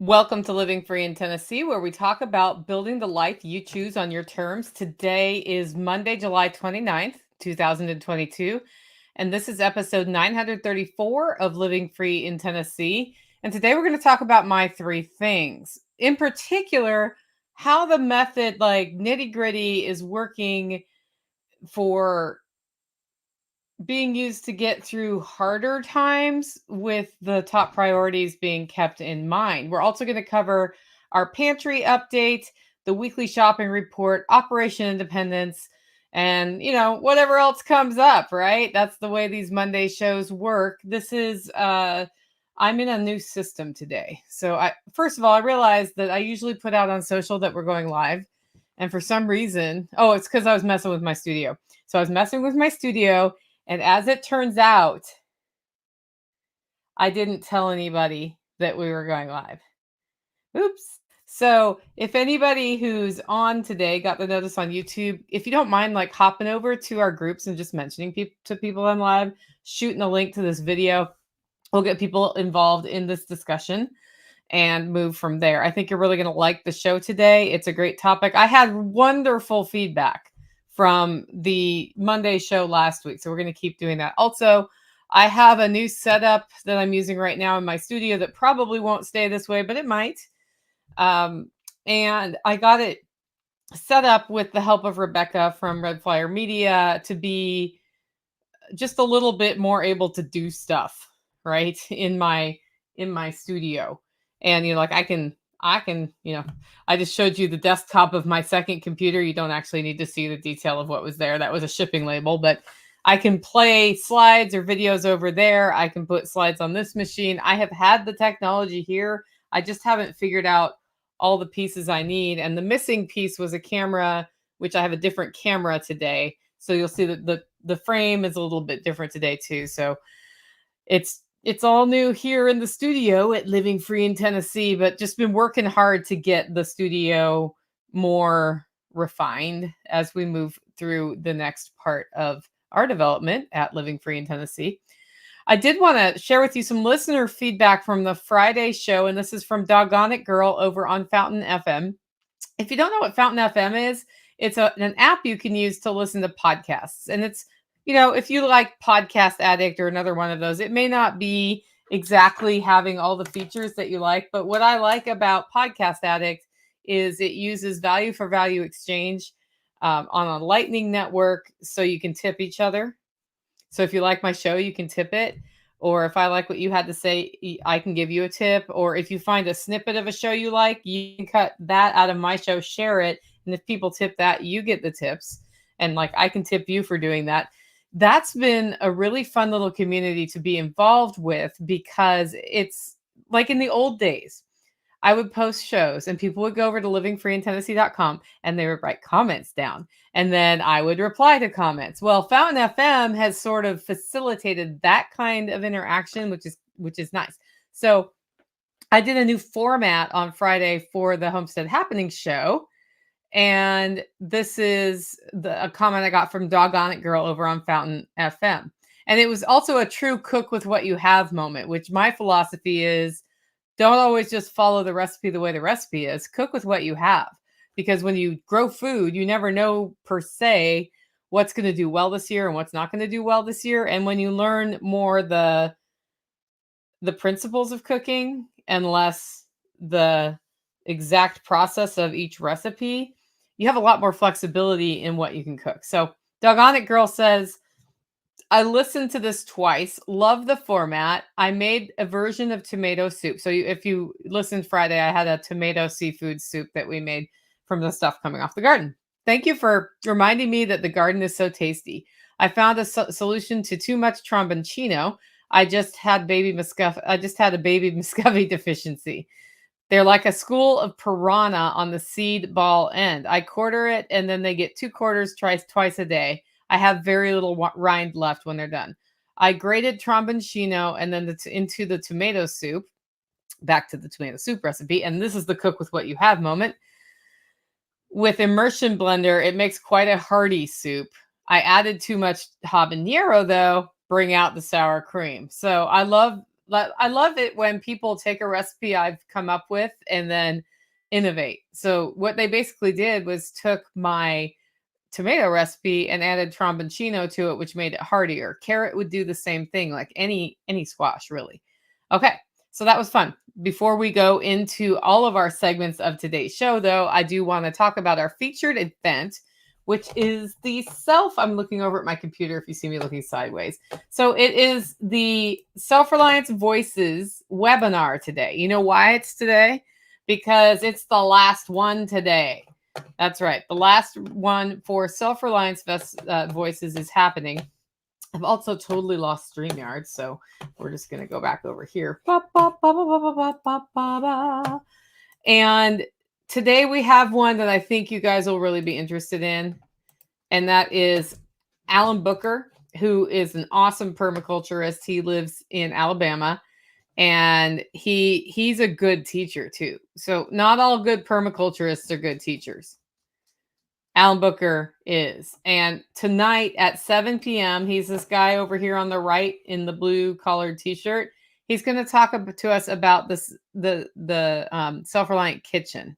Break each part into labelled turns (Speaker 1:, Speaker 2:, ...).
Speaker 1: Welcome to Living Free in Tennessee, where we talk about building the life you choose on your terms. Today is Monday, July 29th, 2022, and this is episode 934 of Living Free in Tennessee. And today we're going to talk about my three things. In particular, how the method, like nitty-gritty, is working for being used to get through harder times, with the top priorities being kept in mind. We're also going to cover our pantry update, the weekly shopping report, Operation Independence, and whatever else comes up, right? That's the way these Monday shows work. I'm in a new system today. So first of all, I realized that I usually put out on social that we're going live. And for some reason, it's because I was messing with my studio. So I was messing with my studio, and as it turns out, I didn't tell anybody that we were going live. Oops. So if anybody who's on today got the notice on YouTube, if you don't mind like hopping over to our groups and just mentioning to people I'm live, shooting a link to this video, we'll get people involved in this discussion and move from there. I think you're really going to like the show today. It's a great topic. I had wonderful feedback from the Monday show last week, so we're going to keep doing that. Also, I have a new setup that I'm using right now in my studio that probably won't stay this way, but it might. And I got it set up with the help of Rebecca from Red Flyer Media to be just a little bit more able to do stuff right in my studio. And I just showed you the desktop of my second computer. You don't actually need to see the detail of what was there. That was a shipping label, but I can play slides or videos over there. I can put slides on this machine. I have had the technology here. I just haven't figured out all the pieces I need. And the missing piece was a camera, which I have a different camera today. So you'll see that the frame is a little bit different today too. So it's all new here in the studio at Living Free in Tennessee, but just been working hard to get the studio more refined as we move through the next part of our development at Living Free in Tennessee. I did want to share with you some listener feedback from the Friday show, and this is from Doggone It Girl over on Fountain FM. If you don't know what Fountain FM is, it's an app you can use to listen to podcasts. And it's, if you like Podcast Addict or another one of those, it may not be exactly having all the features that you like. But what I like about Podcast Addict is it uses value for value exchange on a Lightning network, so you can tip each other. So if you like my show, you can tip it. Or if I like what you had to say, I can give you a tip. Or if you find a snippet of a show you like, you can cut that out of my show, share it. And if people tip that, you get the tips. And I can tip you for doing that. That's been a really fun little community to be involved with, because it's like in the old days. I would post shows and people would go over to livingfreeintennessee.com and they would write comments down. And then I would reply to comments. Well, Fountain FM has sort of facilitated that kind of interaction, which is nice. So I did a new format on Friday for the Homestead Happening show. And this is a comment I got from Doggone It Girl over on Fountain FM. And it was also a true cook with what you have moment, which my philosophy is, don't always just follow the recipe the way the recipe is. Cook with what you have. Because when you grow food, you never know per se what's going to do well this year and what's not going to do well this year. And when you learn more the principles of cooking and less the exact process of each recipe, you have a lot more flexibility in what you can cook. So Doggone It Girl says, I listened to this twice. Love the format. I made a version of tomato soup. So if you listened Friday, I had a tomato seafood soup that we made from the stuff coming off the garden. Thank you for reminding me that the garden is so tasty. I found a solution to too much tromboncino. I just had a baby muscovy deficiency. They're like a school of piranha on the seed ball end. I quarter it, and then they get 2 quarters twice a day. I have very little rind left when they're done. I grated tromboncino and then into the tomato soup. Back to the tomato soup recipe. And this is the cook with what you have moment. With immersion blender, it makes quite a hearty soup. I added too much habanero, though, bring out the sour cream. So I love I love it when people take a recipe I've come up with and then innovate. So what they basically did was took my tomato recipe and added tromboncino to it, which made it heartier. Carrot would do the same thing, like any squash, really. Okay, so that was fun. Before we go into all of our segments of today's show, though, I do want to talk about our featured event, which is I'm looking over at my computer if you see me looking sideways. So it is the Self-Reliance Voices webinar today. You know why it's today? Because it's the last one today. That's right. The last one for Self-Reliance Voices is happening. I've also totally lost StreamYard, so we're just going to go back over here. And today we have one that I think you guys will really be interested in, and that is Alan Booker, who is an awesome permaculturist. He lives in Alabama, and he's a good teacher too. So not all good permaculturists are good teachers. Alan Booker is. And tonight at 7 p.m., he's this guy over here on the right in the blue collared t-shirt. He's going to talk to us about the self-reliant kitchen.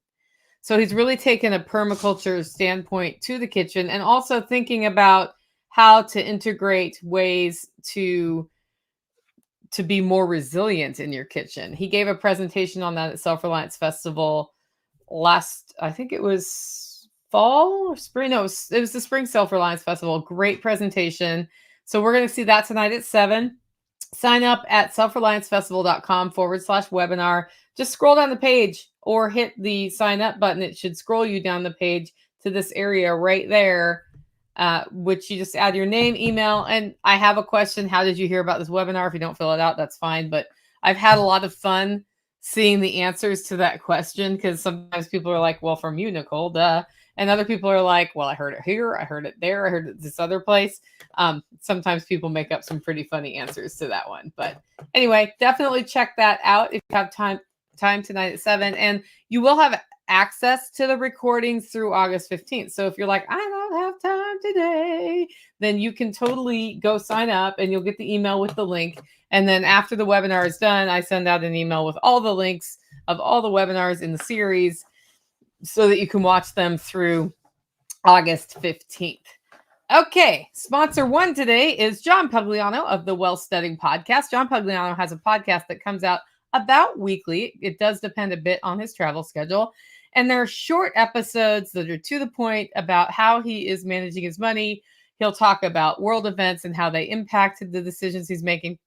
Speaker 1: So he's really taken a permaculture standpoint to the kitchen, and also thinking about how to integrate ways to be more resilient in your kitchen. He gave a presentation on that at Self-Reliance Festival I think it was fall or spring. No, it was the Spring Self-Reliance Festival. Great presentation. So we're going to see that tonight at 7. Sign up at selfreliancefestival.com/webinar. Just scroll down the page or hit the sign up button. It should scroll you down the page to this area right there, which you just add your name, email. And I have a question. How did you hear about this webinar? If you don't fill it out, that's fine. But I've had a lot of fun seeing the answers to that question, because sometimes people are like, well, from you, Nicole, duh. And other people are like, well, I heard it here, I heard it there, I heard it this other place. Sometimes people make up some pretty funny answers to that one. But anyway, definitely check that out if you have time tonight at 7. And you will have access to the recordings through August 15th. So if you're like, I don't have time today, then you can totally go sign up and you'll get the email with the link. And then after the webinar is done, I send out an email with all the links of all the webinars in the series so that you can watch them through August 15th. Okay, sponsor 1 today is John Pugliano of the Wealth Studying Podcast. John Pugliano has a podcast that comes out about weekly. It does depend a bit on his travel schedule. And there are short episodes that are to the point about how he is managing his money. He'll talk about world events and how they impacted the decisions he's making.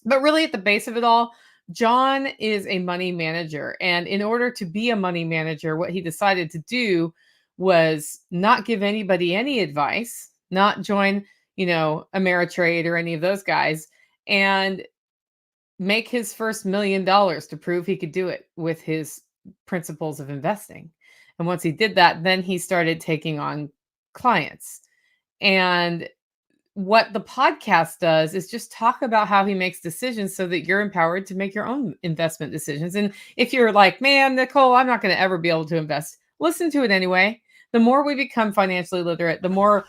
Speaker 1: But really at the base of it all, John is a money manager. And in order to be a money manager, what he decided to do was not give anybody any advice, not join, Ameritrade or any of those guys, and make his first $1 million to prove he could do it with his principles of investing. And once he did that, then he started taking on clients. And what the podcast does is just talk about how he makes decisions so that you're empowered to make your own investment decisions. And if you're like, man, Nicole, I'm not going to ever be able to invest, listen to it anyway. The more we become financially literate, the more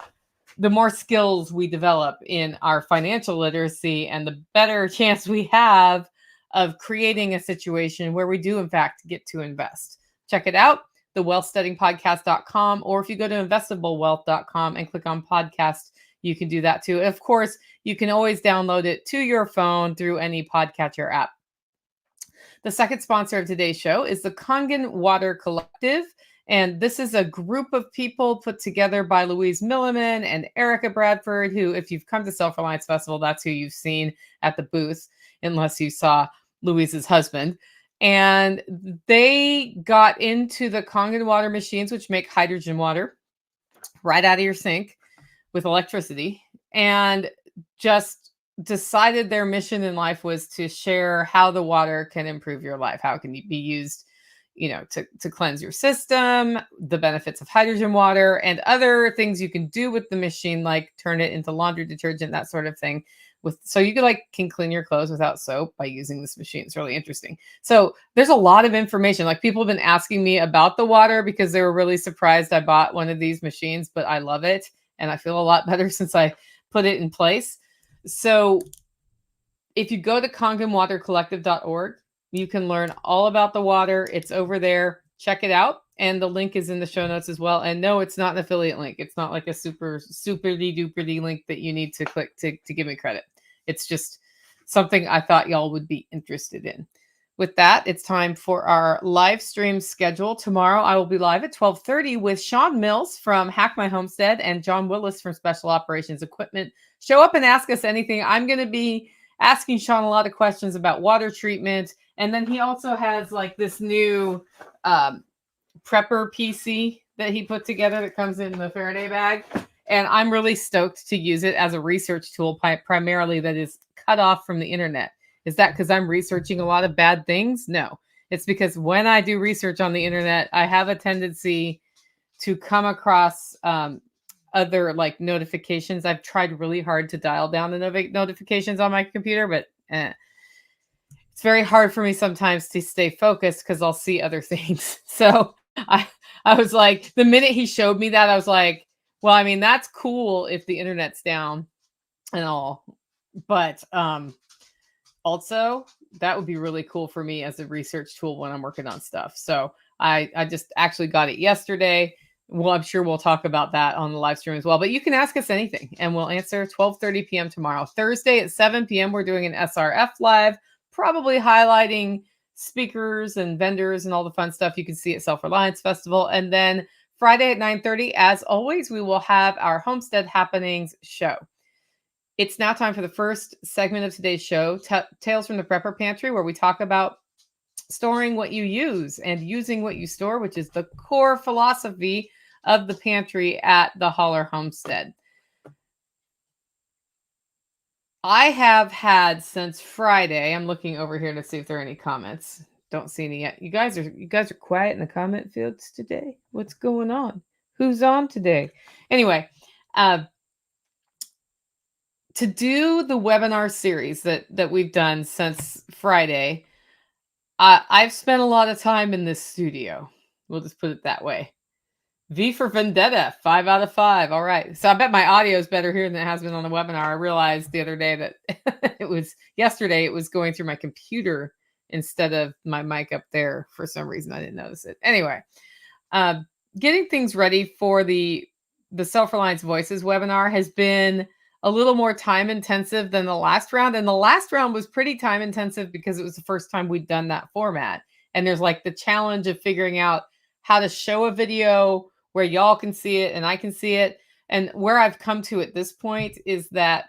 Speaker 1: skills we develop in our financial literacy, and the better chance we have of creating a situation where we do, in fact, get to invest. Check it out, thewealthstudyingpodcast.com, or if you go to investablewealth.com and click on podcast, you can do that too. Of course, you can always download it to your phone through any podcatcher app. The second sponsor of today's show is the Kangen Water Collective. And this is a group of people put together by Louise Milliman and Erica Bradford, who, if you've come to Self-Reliance Festival, that's who you've seen at the booth, unless you saw Louise's husband. And they got into the Kangen water machines, which make hydrogen water right out of your sink with electricity, and just decided their mission in life was to share how the water can improve your life, how it can be used, to cleanse your system, the benefits of hydrogen water, and other things you can do with the machine, like turn it into laundry detergent, that sort of thing. So you can clean your clothes without soap by using this machine. It's really interesting. So there's a lot of information. Like, people have been asking me about the water because they were really surprised I bought one of these machines, but I love it. And I feel a lot better since I put it in place. So if you go to kangenwatercollective.org, you can learn all about the water. It's over there. Check it out. And the link is in the show notes as well. And no, it's not an affiliate link. It's not like a super duper link that you need to click to give me credit. It's just something I thought y'all would be interested in. With that, it's time for our live stream schedule. Tomorrow, I will be live at 12:30 with Sean Mills from Hack My Homestead and John Willis from Special Operations Equipment. Show up and ask us anything. I'm going to be asking Sean a lot of questions about water treatment. And then he also has like this new prepper PC that he put together that comes in the Faraday bag. And I'm really stoked to use it as a research tool, primarily that is cut off from the internet. Is that because I'm researching a lot of bad things? No, it's because when I do research on the internet, I have a tendency to come across other like notifications. I've tried really hard to dial down the notifications on my computer, but it's very hard for me sometimes to stay focused because I'll see other things. So I was like, the minute he showed me that, I was like, well, I mean, that's cool if the internet's down and all, but also that would be really cool for me as a research tool when I'm working on stuff. So I just actually got it yesterday. Well, I'm sure we'll talk about that on the live stream as well, but you can ask us anything and we'll answer 12:30 p.m. tomorrow. Thursday at 7 p.m. we're doing an SRF live, probably highlighting speakers and vendors and all the fun stuff you can see at Self-Reliance Festival. And then Friday at 9:30, as always, we will have our Homestead Happenings show. It's now time for the first segment of today's show, Tales from the Prepper Pantry, where we talk about storing what you use and using what you store, which is the core philosophy of the pantry at the Holler Homestead. I have had since Friday. I'm looking over here to see if there are any comments. Don't see any yet. You guys are quiet in the comment fields today. What's going on? Who's on today? Anyway, to do the webinar series that we've done since Friday, I've spent a lot of time in this studio. We'll just put it that way. V for Vendetta, 5 out of 5. All right. So I bet my audio is better here than it has been on the webinar. I realized the other day that yesterday it was going through my computer instead of my mic up there. For some reason, I didn't notice it. Anyway, getting things ready for the Self-Reliance Voices webinar has been a little more time intensive than the last round. And the last round was pretty time intensive because it was the first time we'd done that format. And there's like the challenge of figuring out how to show a video where y'all can see it and I can see it. And where I've come to at this point is that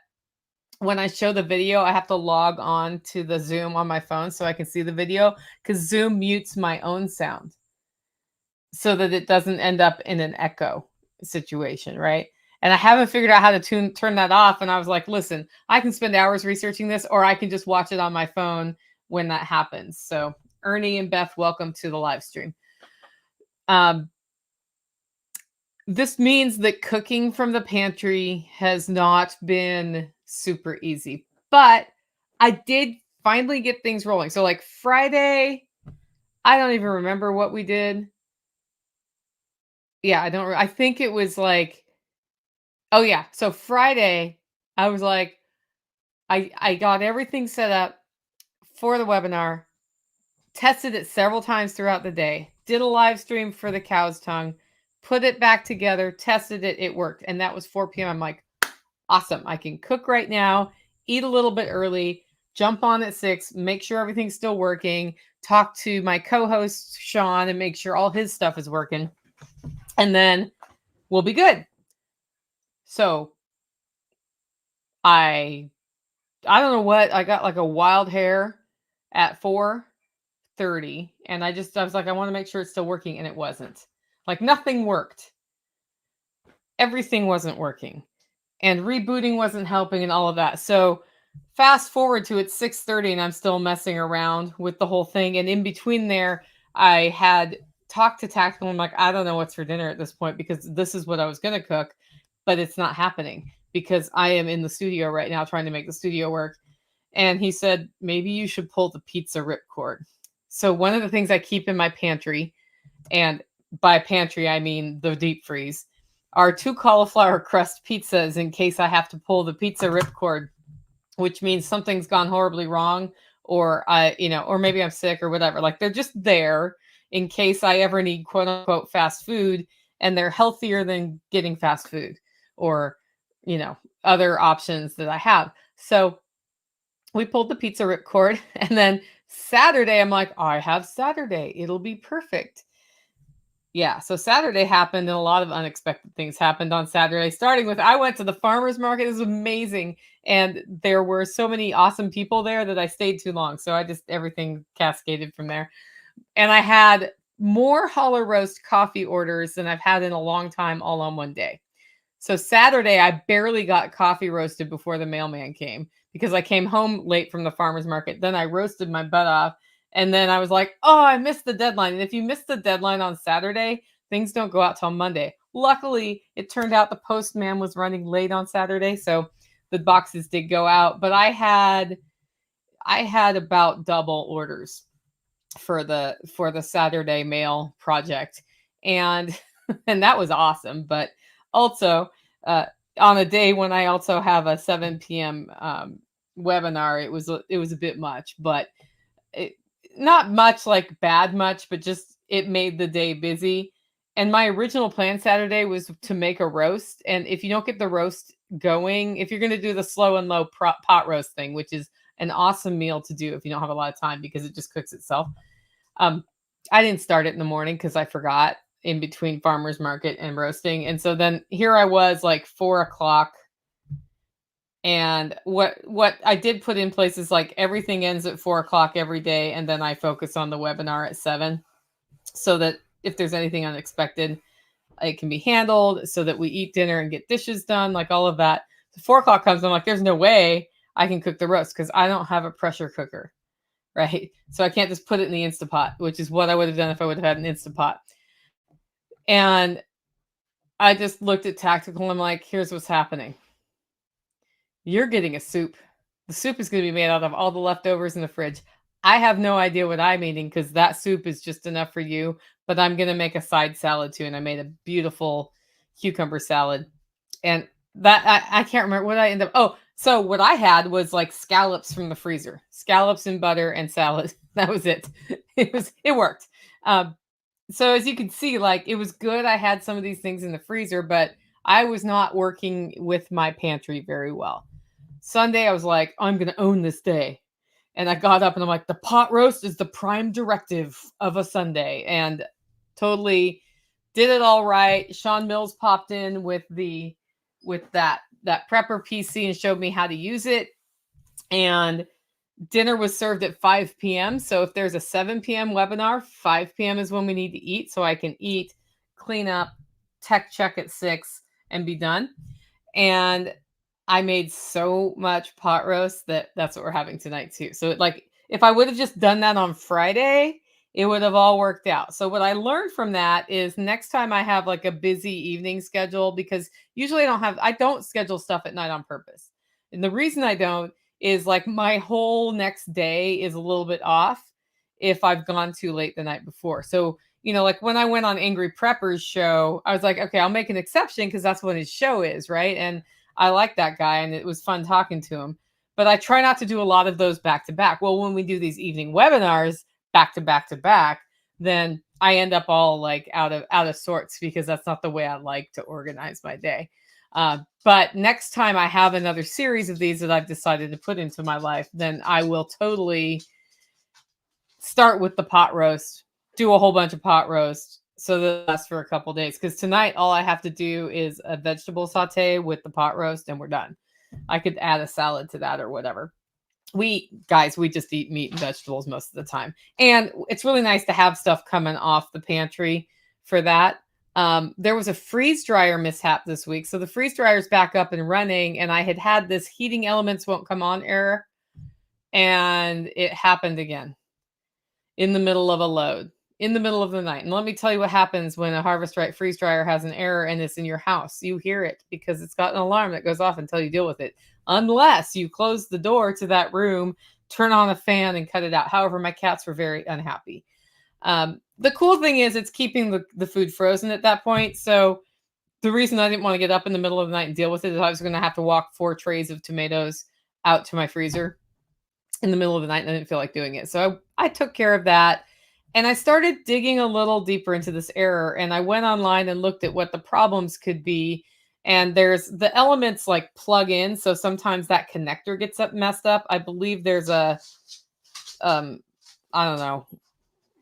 Speaker 1: when I show the video, I have to log on to the Zoom on my phone so I can see the video, because Zoom mutes my own sound so that it doesn't end up in an echo situation, right? And I haven't figured out how to turn that off. And I was like, listen, I can spend hours researching this, or I can just watch it on my phone when that happens. So Ernie and Beth, welcome to the live stream. This means that cooking from the pantry has not been super easy, but I did finally get things rolling. So like Friday, I don't even remember what we did. Yeah, I think it was like, oh yeah. So Friday, I was like, I got everything set up for the webinar, tested it several times throughout the day, did a live stream for the cow's tongue, put it back together, tested it, it worked. And that was 4 p.m. I'm like, awesome. I can cook right now, eat a little bit early, jump on at 6, make sure everything's still working, talk to my co-host, Sean, and make sure all his stuff is working. And then we'll be good. So I don't know what, I got like a wild hair at 4:30, and I was like, I want to make sure it's still working, and it wasn't. Like nothing worked. Everything wasn't working, and rebooting wasn't helping, and all of that. So fast forward to it's 6:30, and I'm still messing around with the whole thing. And in between there, I had talked to Tactical. I'm like, I don't know what's for dinner at this point, because this is what I was going to cook, but it's not happening because I am in the studio right now trying to make the studio work. And he said, maybe you should pull the pizza ripcord. So one of the things I keep in my pantry, and by pantry, I mean the deep freeze, are 2 cauliflower crust pizzas in case I have to pull the pizza ripcord. which means something's gone horribly wrong, or or maybe I'm sick or whatever. Like they're just there in case I ever need quote unquote fast food, and they're healthier than getting fast food or, you know, other options that I have. So we pulled the pizza ripcord and then Saturday I'm like, I have Saturday. It'll be perfect. Yeah, so Saturday happened and a lot of unexpected things happened on Saturday, starting with I went to the farmer's market. It was amazing. And there were so many awesome people there that I stayed too long. So I just everything cascaded from there. And I had more hollow roast coffee orders than I've had in a long time all on one day. So Saturday, I barely got coffee roasted before the mailman came because I came home late from the farmer's market. Then I roasted my butt off. And then I was like, oh, I missed the deadline. And if you miss the deadline on Saturday, things don't go out till Monday. Luckily, it turned out the postman was running late on Saturday. So the boxes did go out. But I had about double orders for the Saturday mail project. And and that was awesome. But also on a day when I also have a 7 p.m. Webinar, it was a bit much, but it, not much like bad much, but just it made the day busy. And my original plan Saturday was to make a roast. And if you don't get the roast going, if you're going to do the slow and low pot roast thing, which is an awesome meal to do if you don't have a lot of time because it just cooks itself. I didn't start it in the morning because I forgot in between farmer's market and roasting. And so then here I was like 4 o'clock. And what I did put in place is like everything ends at 4 o'clock every day. And then I focus on the webinar at 7 so that if there's anything unexpected, it can be handled so that we eat dinner and get dishes done, like all of that. So 4 o'clock comes, I'm like, there's no way I can cook the roast because I don't have a pressure cooker. Right. So I can't just put it in the Instapot, which is what I would have done if I would have had an Instapot. And I just looked at Tactical. I'm like, here's what's happening. You're getting a soup. The soup is going to be made out of all the leftovers in the fridge. I have no idea what I'm eating because that soup is just enough for you, but I'm going to make a side salad too. And I made a beautiful cucumber salad. And that I can't remember what I ended up. Oh, so what I had was like scallops from the freezer, scallops and butter and salad. That was it. It worked. So as you can see, like it was good. I had some of these things in the freezer, but I was not working with my pantry very well. Sunday, I was like, I'm going to own this day. And I got up and I'm like, the pot roast is the prime directive of a Sunday. And totally did it all right. Sean Mills popped in with that prepper PC and showed me how to use it. And dinner was served at 5 p.m. So if there's a 7 p.m. webinar, 5 p.m. is when we need to eat. So I can eat, clean up, tech check at 6 and be done. And I made so much pot roast that's what we're having tonight too. So like if I would have just done that on Friday, it would have all worked out. So what I learned from that is next time I have like a busy evening schedule, because usually I don't schedule stuff at night on purpose. And the reason I don't is like my whole next day is a little bit off if I've gone too late the night before. So, like when I went on Angry Prepper's show, I was like, okay, I'll make an exception because that's what his show is, right? And I like that guy and it was fun talking to him. But I try not to do a lot of those back to back. Well, when we do these evening webinars back to back to back, then I end up all like out of sorts because that's not the way I like to organize my day. But next time I have another series of these that I've decided to put into my life, then I will totally start with the pot roast, do a whole bunch of pot roast so that it lasts for a couple days. Because tonight, all I have to do is a vegetable saute with the pot roast and we're done. I could add a salad to that or whatever. We just eat meat and vegetables most of the time. And it's really nice to have stuff coming off the pantry for that. There was a freeze dryer mishap this week. So the freeze dryer is back up and running. And I had this heating elements won't come on error. And it happened again in the middle of a load, in the middle of the night. And let me tell you what happens when a Harvest Right freeze dryer has an error and it's in your house. You hear it because it's got an alarm that goes off until you deal with it. Unless you close the door to that room, turn on a fan and cut it out. However, my cats were very unhappy. The cool thing is it's keeping the food frozen at that point. So the reason I didn't want to get up in the middle of the night and deal with it is I was going to have to walk 4 trays of tomatoes out to my freezer in the middle of the night and I didn't feel like doing it. So I took care of that. And I started digging a little deeper into this error. And I went online and looked at what the problems could be. And there's the elements like plug in. So sometimes that connector gets messed up. I believe there's a, I don't know,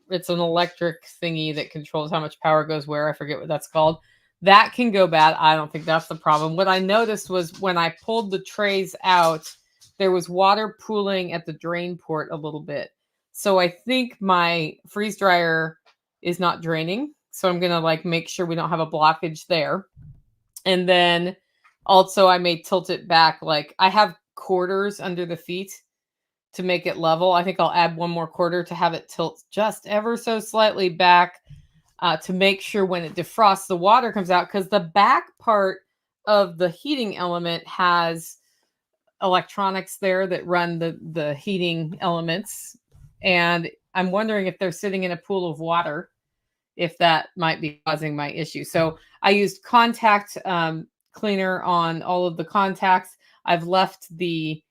Speaker 1: it's an electric thingy that controls how much power goes where. I forget what that's called. That can go bad. I don't think that's the problem. What I noticed was when I pulled the trays out, there was water pooling at the drain port a little bit. So I think my freeze dryer is not draining. So I'm going to like make sure we don't have a blockage there. And then also I may tilt it back. Like I have quarters under the feet to make it level. I think I'll add one more quarter to have it tilt just ever so slightly back to make sure when it defrosts, the water comes out, because the back part of the heating element has electronics there that run the heating elements. And I'm wondering if they're sitting in a pool of water, if that might be causing my issue. So I used contact cleaner on all of the contacts. I've left the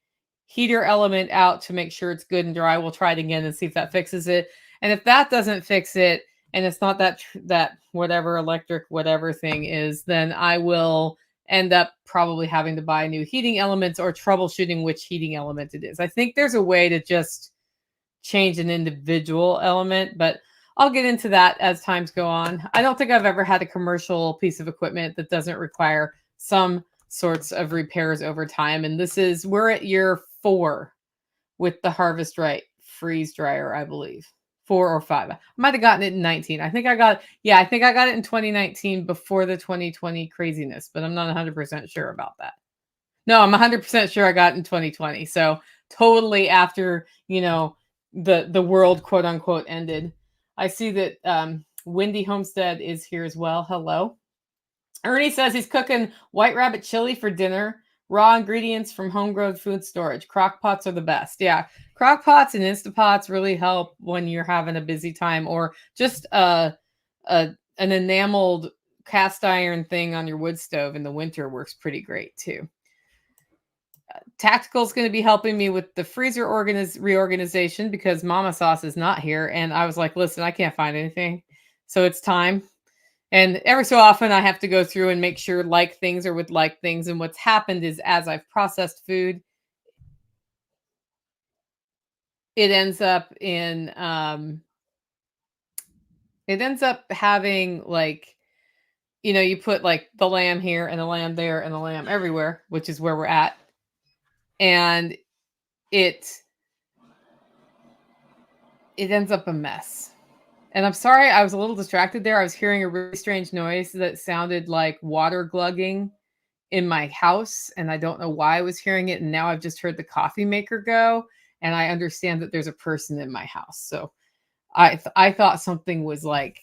Speaker 1: heater element out to make sure it's good and dry. We'll try it again and see if that fixes it. And if that doesn't fix it, and it's not that whatever electric whatever thing is, then I will end up probably having to buy new heating elements or troubleshooting which heating element it is. I think there's a way to just change an individual element, but I'll get into that as times go on. I don't think I've ever had a commercial piece of equipment that doesn't require some sorts of repairs over time. And we're at year 4 with the Harvest Right freeze dryer, I believe. 4 or 5. I might have gotten it in 19. I think I got it in 2019 before the 2020 craziness, but I'm not 100% sure about that. No, I'm 100% sure I got it in 2020. So totally after, the world quote unquote ended. I see that Wendy Homestead is here as well. Hello. Ernie says he's cooking white rabbit chili for dinner. Raw ingredients from homegrown food storage. Crock pots are the best. Yeah. Crock pots and Instapots really help when you're having a busy time, or just an enameled cast iron thing on your wood stove in the winter works pretty great too. Tactical is going to be helping me with the freezer reorganization because Mama Sauce is not here. And I was like, listen, I can't find anything. So it's time. And every so often I have to go through and make sure like things are with like things. And what's happened is as I've processed food, it ends up having like, you put like the lamb here and the lamb there and the lamb everywhere, which is where we're at. And it ends up a mess. And I'm sorry, I was a little distracted there. I was hearing a really strange noise that sounded like water glugging in my house. And I don't know why I was hearing it. And now I've just heard the coffee maker go. And I understand that there's a person in my house. So I thought something was like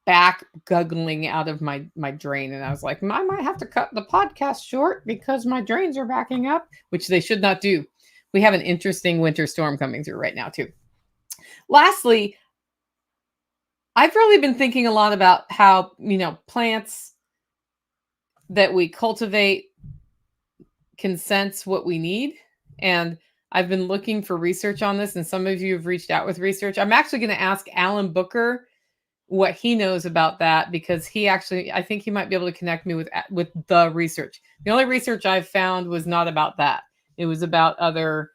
Speaker 1: back guggling out of my drain. And I was like, I might have to cut the podcast short because my drains are backing up, which they should not do. We have an interesting winter storm coming through right now too. Lastly, I've really been thinking a lot about how, plants that we cultivate can sense what we need. And I've been looking for research on this, and some of you have reached out with research. I'm actually going to ask Alan Booker what he knows about that, because I think he might be able to connect me with the research. The only research I've found was not about that. It was about other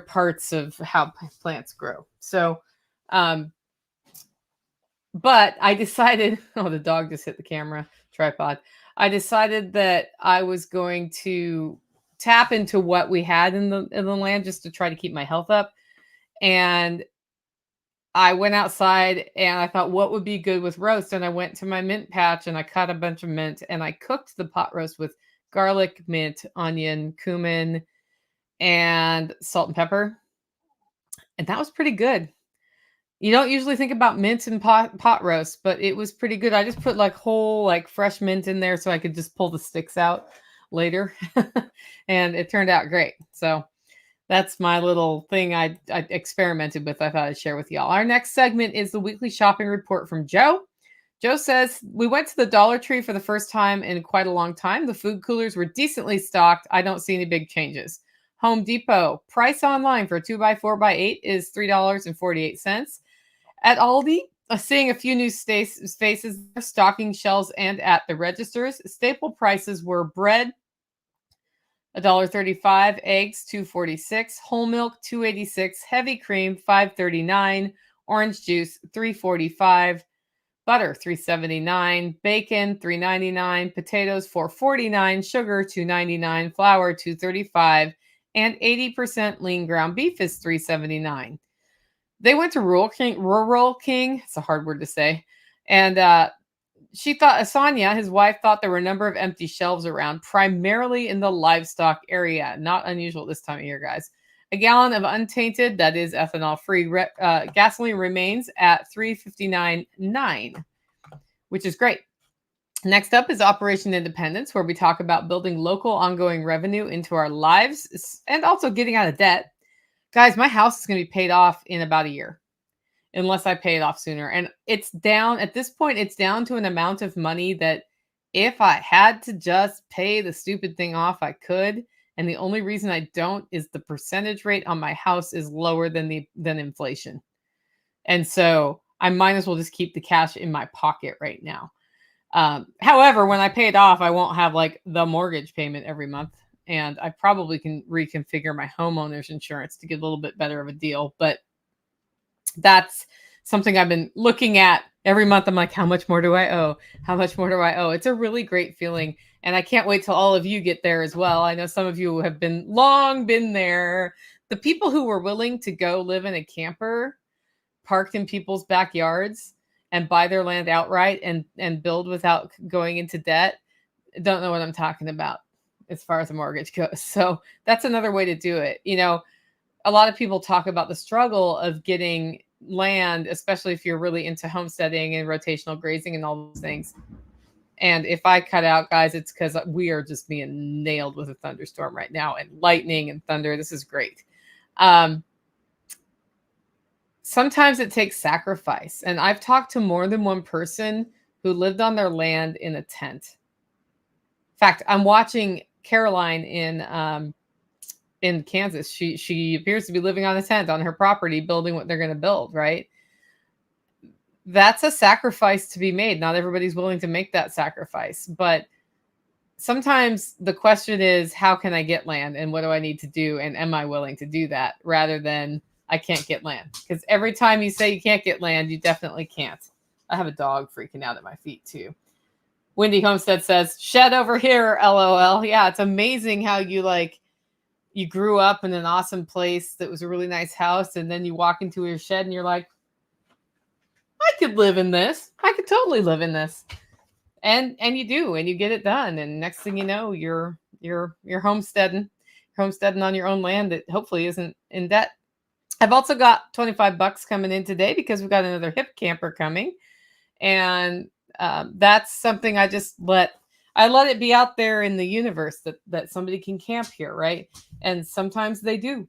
Speaker 1: parts of how plants grow. So, but I decided, the dog just hit the camera tripod. I decided that I was going to tap into what we had in the land just to try to keep my health up. And I went outside and I thought, what would be good with roast? And I went to my mint patch and I cut a bunch of mint and I cooked the pot roast with garlic, mint, onion, cumin, and salt and pepper. And that was pretty good. You don't usually think about mint and pot roast, but it was pretty good. I just put like whole, fresh mint in there so I could just pull the sticks out later. And it turned out great. So that's my little thing I experimented with. I thought I'd share with y'all. Our next segment is the weekly shopping report from Joe. Joe says, we went to the Dollar Tree for the first time in quite a long time. The food coolers were decently stocked. I don't see any big changes. Home Depot, price online for a 2x4x8 is $3.48. At Aldi, seeing a few new faces, stocking shelves, and at the registers. Staple prices were bread, $1.35, eggs, $2.46, whole milk, $2.86, heavy cream, $5.39, orange juice, $3.45, butter, $3.79, bacon, $3.99, potatoes, $4.49, sugar, $2.99, flour, $2.35, and 80% lean ground beef is $3.79. They went to Rural King. It's a hard word to say. And she thought, Asanya, his wife, thought there were a number of empty shelves around, primarily in the livestock area. Not unusual this time of year, guys. A gallon of untainted, that is ethanol-free, gasoline remains at $3.59.9, which is great. Next up is Operation Independence, where we talk about building local ongoing revenue into our lives and also getting out of debt. Guys, my house is going to be paid off in about a year, unless I pay it off sooner. And it's down, at this point, it's down to an amount of money that if I had to just pay the stupid thing off, I could. And the only reason I don't is the percentage rate on my house is lower than inflation. And so I might as well just keep the cash in my pocket right now. However, when I pay it off, I won't have like the mortgage payment every month. And I probably can reconfigure my homeowner's insurance to get a little bit better of a deal. But that's something I've been looking at every month. I'm like, how much more do I owe? How much more do I owe? It's a really great feeling. And I can't wait till all of you get there as well. I know some of you have long been there. The people who were willing to go live in a camper parked in people's backyards and buy their land outright and build without going into debt don't know what I'm talking about as far as a mortgage goes. So that's another way to do it. You know, a lot of people talk about the struggle of getting land, especially if you're really into homesteading and rotational grazing and all those things. And if I cut out, guys, it's because we are just being nailed with a thunderstorm right now and lightning and thunder. This is great. Sometimes it takes sacrifice. And I've talked to more than one person who lived on their land in a tent. In fact, I'm watching Caroline in Kansas. She appears to be living on a tent on her property, building what they're going to build, right? That's a sacrifice to be made. Not everybody's willing to make that sacrifice, but sometimes the question is, how can I get land and what do I need to do? And am I willing to do that rather than I can't get land? Because every time you say you can't get land, you definitely can't. I have a dog freaking out at my feet too. Wendy Homestead says, shed over here, LOL. Yeah, it's amazing how you grew up in an awesome place that was a really nice house, and then you walk into your shed and you're like, I could live in this. I could totally live in this. And you do, and you get it done. And next thing you know, you're homesteading on your own land that hopefully isn't in debt. I've also got $25 coming in today because we've got another hip camper coming. And that's something I just let it be out there in the universe that somebody can camp here, right? And sometimes they do.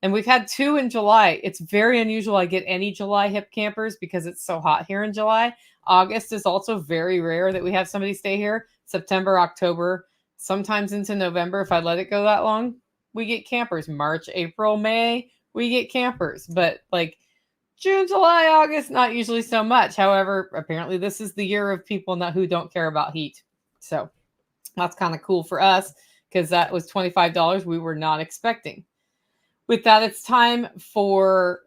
Speaker 1: And we've had 2 in July. It's very unusual I get any July hip campers because it's so hot here in July. August is also very rare that we have somebody stay here. September, October, sometimes into November, if I let it go that long, we get campers. March, April, May, we get campers. But like June, July, August, not usually so much. However, apparently this is the year of people who don't care about heat. So that's kind of cool for us because that was $25 we were not expecting. With that, it's time for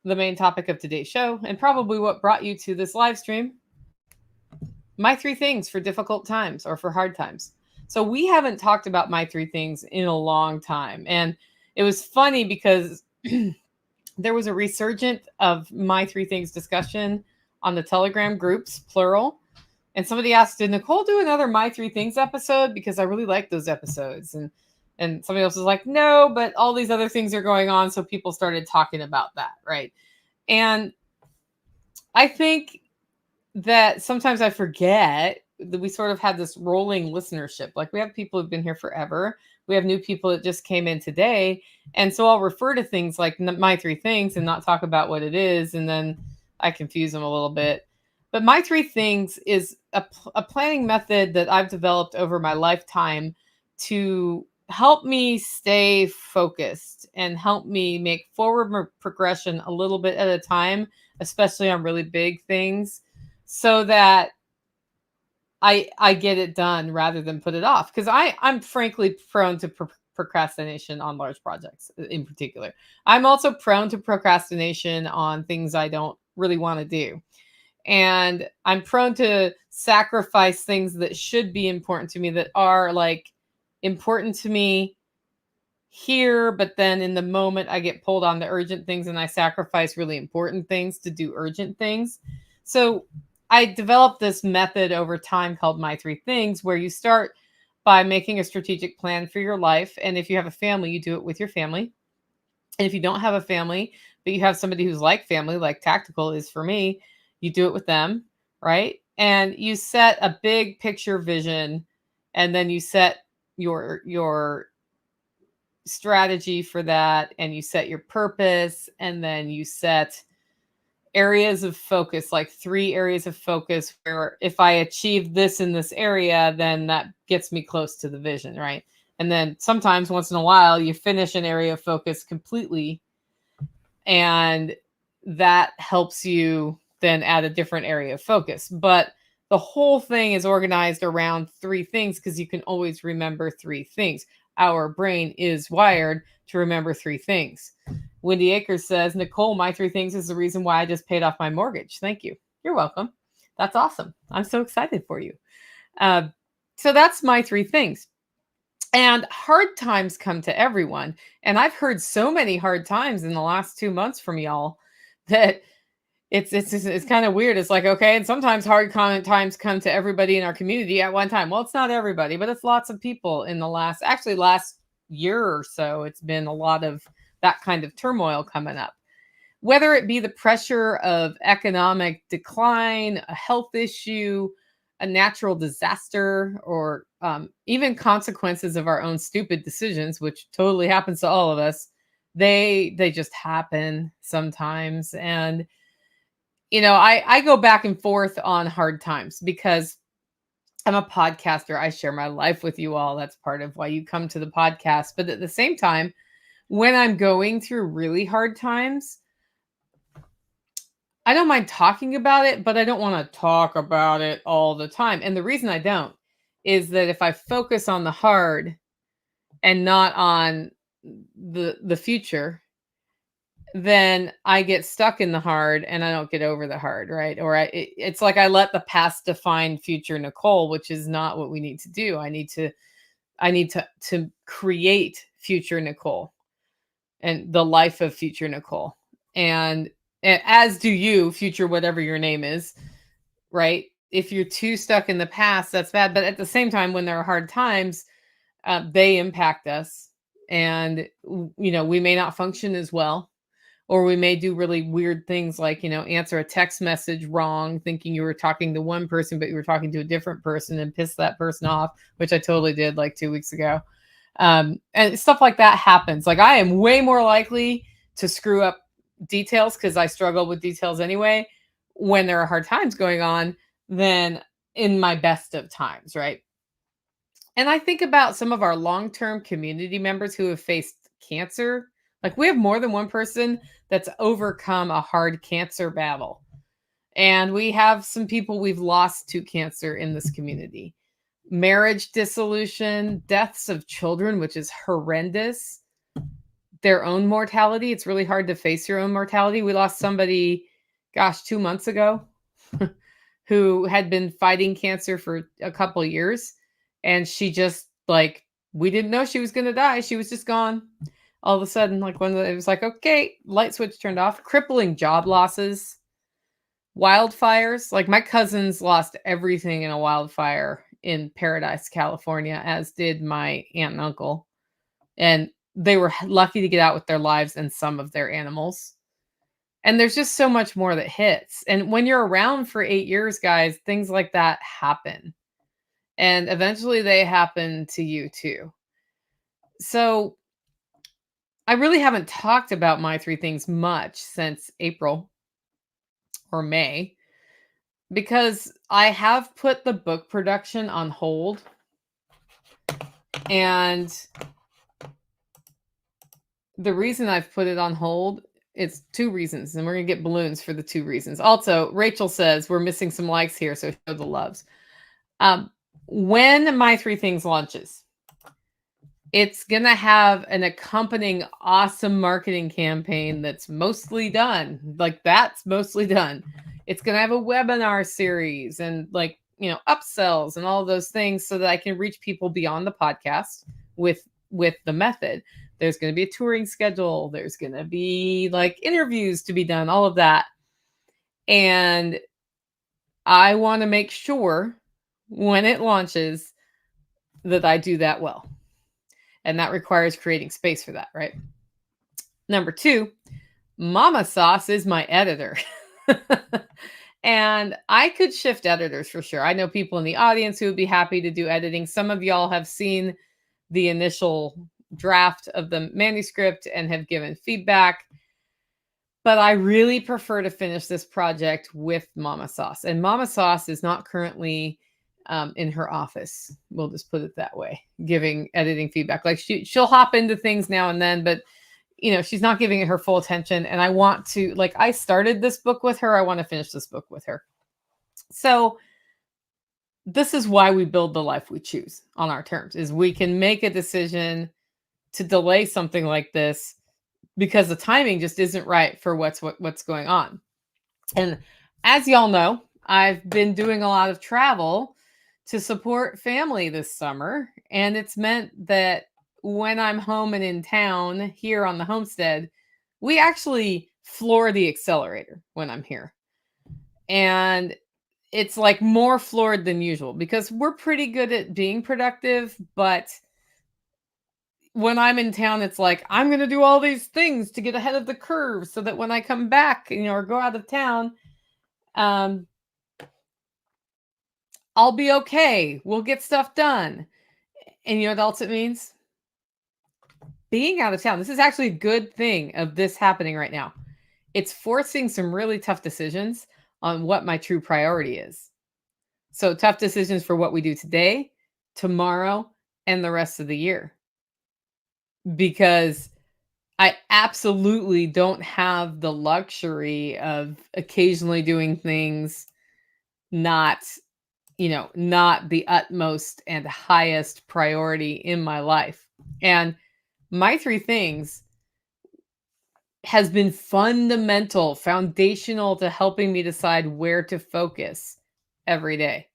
Speaker 1: the main topic of today's show and probably what brought you to this live stream. My 3 things for difficult times or for hard times. So we haven't talked about my 3 things in a long time. And it was funny because there was a resurgent of my 3 things discussion on the Telegram groups, plural. And somebody asked, did Nicole do another My 3 Things episode? Because I really like those episodes. And somebody else was like, no, but all these other things are going on. So people started talking about that, right? And I think that sometimes I forget that we sort of had this rolling listenership. Like we have people who've been here forever. We have new people that just came in today. And so I'll refer to things like My 3 Things and not talk about what it is. And then I confuse them a little bit. But My 3 Things is a planning method that I've developed over my lifetime to help me stay focused and help me make forward progression a little bit at a time, especially on really big things, so that I get it done rather than put it off, because I'm frankly prone to procrastination on large projects in particular. I'm also prone to procrastination on things I don't really want to do. And I'm prone to sacrifice things that should be important to me, that are like important to me here, but then in the moment I get pulled on the urgent things and I sacrifice really important things to do urgent things. So I developed this method over time called My Three Things, where you start by making a strategic plan for your life. And if you have a family, you do it with your family. And if you don't have a family, but you have somebody who's like family, like Tactical is for me, you do it with them, right? And you set a big picture vision, and then you set your strategy for that, and you set your purpose, and then you set areas of focus, like 3 areas of focus, where if I achieve this in this area, then that gets me close to the vision, right? And then sometimes, once in a while, you finish an area of focus completely, and that helps you then add a different area of focus. But the whole thing is organized around 3 things, because you can always remember 3 things. Our brain is wired to remember 3 things. Wendy Akers says, Nicole, my 3 things is the reason why I just paid off my mortgage. Thank you. You're welcome. That's awesome. I'm so excited for you. So that's my 3 things. And hard times come to everyone. And I've heard so many hard times in the last 2 months from y'all that it's kind of weird. It's like, okay, and sometimes hard times come to everybody in our community at one time. Well, it's not everybody, but it's lots of people in the last year or so. It's been a lot of that kind of turmoil coming up. Whether it be the pressure of economic decline, a health issue, a natural disaster, or even consequences of our own stupid decisions, which totally happens to all of us, they just happen sometimes. And I go back and forth on hard times because I'm a podcaster. I share my life with you all. That's part of why you come to the podcast. But at the same time, when I'm going through really hard times, I don't mind talking about it, but I don't want to talk about it all the time. And the reason I don't is that if I focus on the hard and not on the future, then I get stuck in the hard and I don't get over the hard, right? Or it's like I let the past define future Nicole, which is not what we need to do. I need to create future Nicole and the life of future Nicole. And as do you, future whatever your name is, right? If you're too stuck in the past, that's bad. But at the same time, when there are hard times, they impact us, and we may not function as well, or we may do really weird things, like answer a text message wrong, thinking you were talking to one person, but you were talking to a different person, and piss that person off, which I totally did like 2 weeks ago. And stuff like that happens. Like, I am way more likely to screw up details, because I struggle with details anyway, when there are hard times going on, than in my best of times, right? And I think about some of our long-term community members who have faced cancer. Like, we have more than one person that's overcome a hard cancer battle. And we have some people we've lost to cancer in this community. Marriage dissolution, deaths of children, which is horrendous. Their own mortality. It's really hard to face your own mortality. We lost somebody, gosh, 2 months ago who had been fighting cancer for a couple years. And she just, like, we didn't know she was going to die. She was just gone. All of a sudden, like, when it was like, okay, light switch turned off. Crippling job losses. Wildfires. Like, my cousins lost everything in a wildfire in Paradise, California, as did my aunt and uncle. And they were lucky to get out with their lives and some of their animals. And there's just so much more that hits. And when you're around for 8 years, guys, things like that happen. And eventually they happen to you too. So I really haven't talked about my 3 things much since April or May, because I have put the book production on hold. And The reason I've put it on hold, it's 2 reasons, and we're gonna get balloons for the 2 reasons. Also, Rachel says we're missing some likes here, so show the loves. When My Three Things launches, it's gonna have an accompanying awesome marketing campaign that's mostly done. Like, that's mostly done. It's gonna have a webinar series and, like, upsells and all of those things so that I can reach people beyond the podcast with the method. There's going to be a touring schedule. There's going to be like interviews to be done, all of that. And I want to make sure when it launches that I do that well. And that requires creating space for that, right? Number 2, Mama Sauce is my editor. And I could shift editors for sure. I know people in the audience who would be happy to do editing. Some of y'all have seen the initial draft of the manuscript and have given feedback. But I really prefer to finish this project with Mama Sauce. And Mama Sauce is not currently in her office. We'll just put it that way, giving editing feedback. Like she'll hop into things now and then, but she's not giving it her full attention. And I want to, like, I started this book with her. I want to finish this book with her. So this is why we build the life we choose on our terms, is we can make a decision to delay something like this because the timing just isn't right for what's going on. And as y'all know, I've been doing a lot of travel to support family this summer. And it's meant that when I'm home and in town here on the homestead, we actually floor the accelerator when I'm here. And it's like more floored than usual because we're pretty good at being productive, but when I'm in town, it's like, I'm going to do all these things to get ahead of the curve so that when I come back, or go out of town, I'll be okay. We'll get stuff done. And you know what else it means? Being out of town. This is actually a good thing of this happening right now. It's forcing some really tough decisions on what my true priority is. So tough decisions for what we do today, tomorrow, and the rest of the year. Because I absolutely don't have the luxury of occasionally doing things not the utmost and highest priority in my life. And My Three Things has been foundational to helping me decide where to focus every day,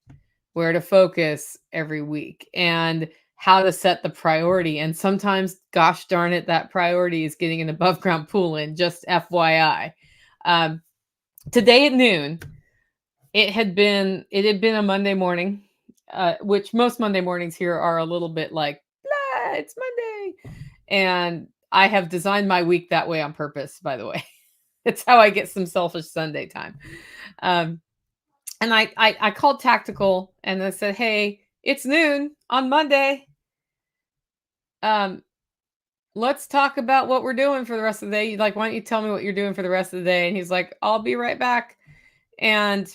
Speaker 1: where to focus every week, and how to set the priority. And sometimes, gosh darn it, that priority is getting an above ground pool in, just FYI. Today at noon, it had been a Monday morning, which most Monday mornings here are a little bit like, it's Monday. And I have designed my week that way on purpose, by the way. It's how I get some selfish Sunday time. And I called Tactical and I said, hey, it's noon on Monday. Let's talk about what we're doing for the rest of the day. Like, why don't you tell me what you're doing for the rest of the day? And he's like, I'll be right back. And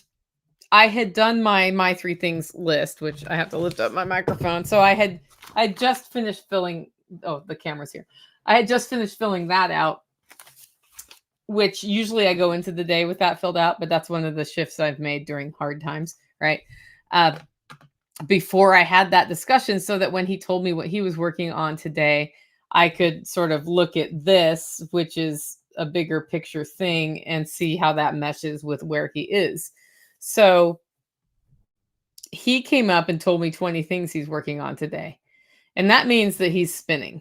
Speaker 1: I had done my Three Things list, which I have to lift up my microphone. So I just finished filling. Oh, the camera's here. I had just finished filling that out, which usually I go into the day with that filled out, but that's one of the shifts I've made during hard times, right? Before I had that discussion, so that when he told me what he was working on today, I could sort of look at this, which is a bigger picture thing, and see how that meshes with where he is. So he came up and told me 20 things he's working on today. And that means that he's spinning.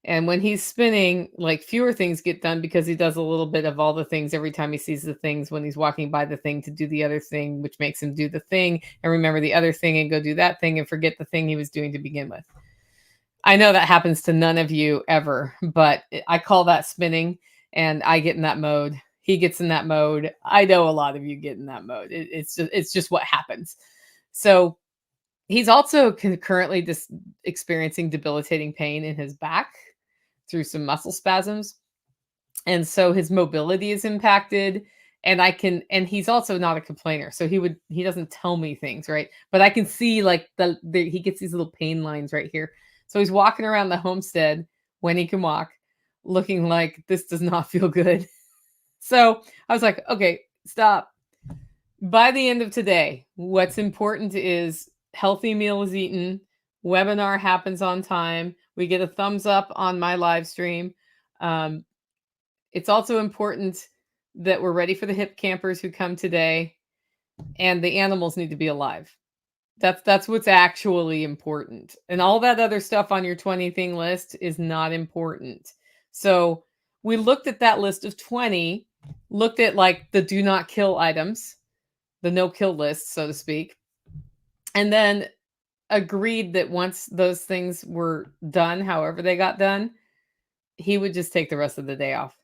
Speaker 1: And when he's spinning, like, fewer things get done because he does a little bit of all the things every time he sees the things when he's walking by the thing to do the other thing, which makes him do the thing and remember the other thing and go do that thing and forget the thing he was doing to begin with. I know that happens to none of you ever, but I call that spinning, and I get in that mode. He gets in that mode. I know a lot of you get in that mode. It's just what happens. So he's also currently experiencing debilitating pain in his back through some muscle spasms. And so his mobility is impacted. And he's also not a complainer. So he doesn't tell me things, right? But I can see, like, he gets these little pain lines right here. So he's walking around the homestead when he can walk, looking like this does not feel good. So I was like, okay, stop. By the end of today, what's important is healthy meal is eaten, webinar happens on time, we get a thumbs up on my live stream. Um, it's also important that we're ready for the hip campers who come today, and the animals need to be alive. That's what's actually important. And all that other stuff on your 20 thing list is not important. So we looked at that list of 20, looked at like the do not kill items, the no kill list, so to speak, and then agreed that once those things were done, however they got done, he would just take the rest of the day off.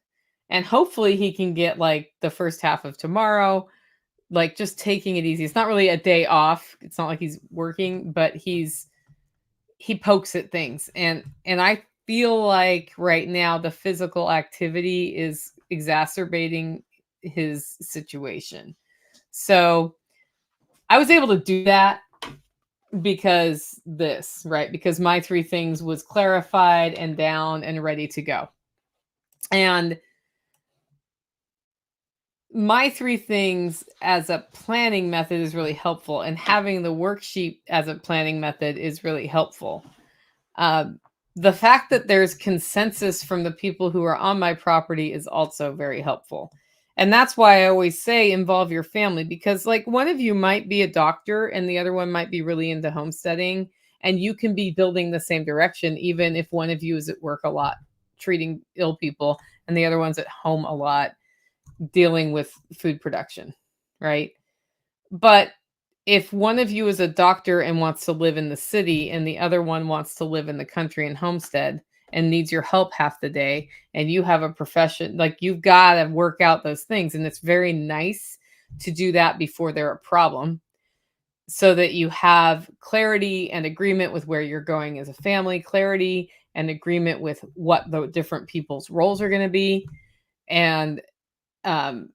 Speaker 1: And hopefully he can get like the first half of tomorrow, like just taking it easy. It's not really a day off. It's not like he's working, but he pokes at things. And I feel like right now the physical activity is exacerbating his situation. So I was able to do that because right? Because my three things was clarified and down and ready to go. And my three things as a planning method is really helpful, and having the worksheet as a planning method is really helpful. The fact that there's consensus from the people who are on my property is also very helpful. And that's why I always say involve your family, because like one of you might be a doctor and the other one might be really into homesteading, and you can be building the same direction even if one of you is at work a lot treating ill people and the other one's at home a lot dealing with food production, right? But if one of you is a doctor and wants to live in the city and the other one wants to live in the country and homestead and needs your help half the day, and you have a profession, like you've got to work out those things. And it's very nice to do that before they're a problem, so that you have clarity and agreement with where you're going as a family, clarity and agreement with what the different people's roles are going to be. And um,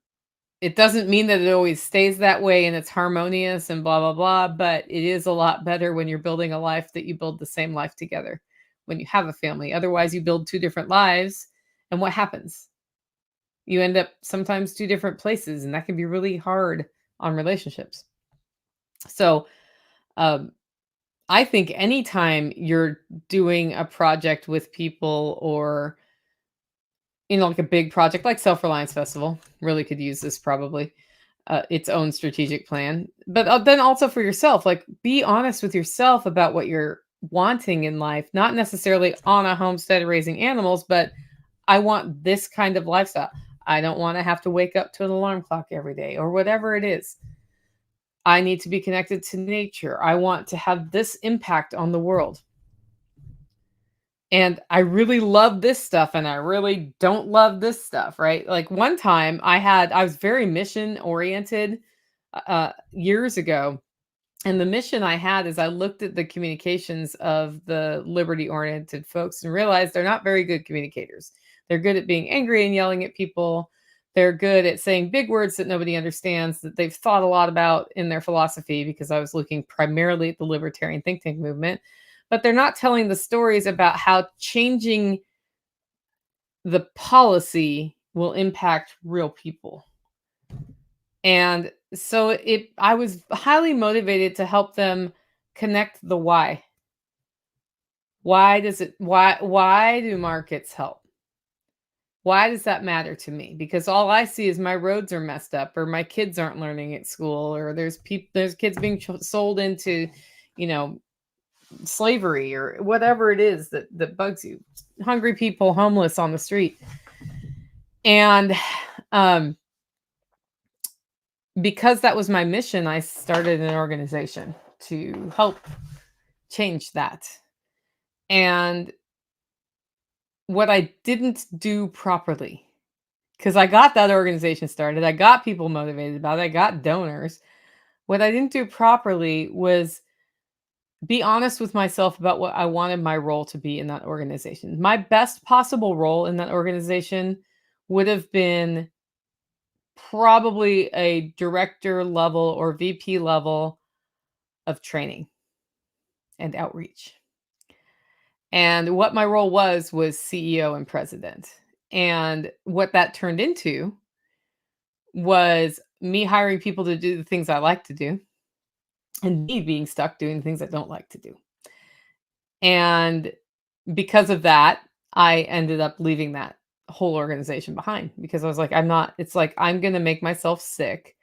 Speaker 1: it doesn't mean that it always stays that way and it's harmonious and blah, blah, blah, but it is a lot better when you're building a life that you build the same life together when you have a family. Otherwise, you build two different lives. And what happens? You end up sometimes two different places, and that can be really hard on relationships. So, um, I think anytime you're doing a project with people, or like a big project like Self-Reliance Festival, really could use this probably, its own strategic plan. But then also for yourself, like be honest with yourself about what you're wanting in life, not necessarily on a homestead raising animals, but I want this kind of lifestyle. I don't want to have to wake up to an alarm clock every day or whatever it is. I need to be connected to nature. I want to have this impact on the world. And I really love this stuff and I really don't love this stuff, right? Like one time I was very mission oriented years ago. And the mission I had is I looked at the communications of the liberty oriented folks and realized they're not very good communicators. They're good at being angry and yelling at people. They're good at saying big words that nobody understands, that they've thought a lot about in their philosophy, because I was looking primarily at the libertarian think tank movement. But they're not telling the stories about how changing the policy will impact real people. And so I was highly motivated to help them connect the why. Why do markets help? Why does that matter to me? Because all I see is my roads are messed up, or my kids aren't learning at school, or there's kids being sold into, slavery, or whatever it is that bugs you. Hungry people, homeless on the street. And because that was my mission, I started an organization to help change that. And what I didn't do properly, because I got that organization started, I got people motivated about it, I got donors. What I didn't do properly was be honest with myself about what I wanted my role to be in that organization. My best possible role in that organization would have been probably a director level or VP level of training and outreach. And what my role was CEO and president. And what that turned into was me hiring people to do the things I like to do and me being stuck doing things I don't like to do. And because of that, I ended up leaving that whole organization behind because I was like, it's like I'm going to make myself sick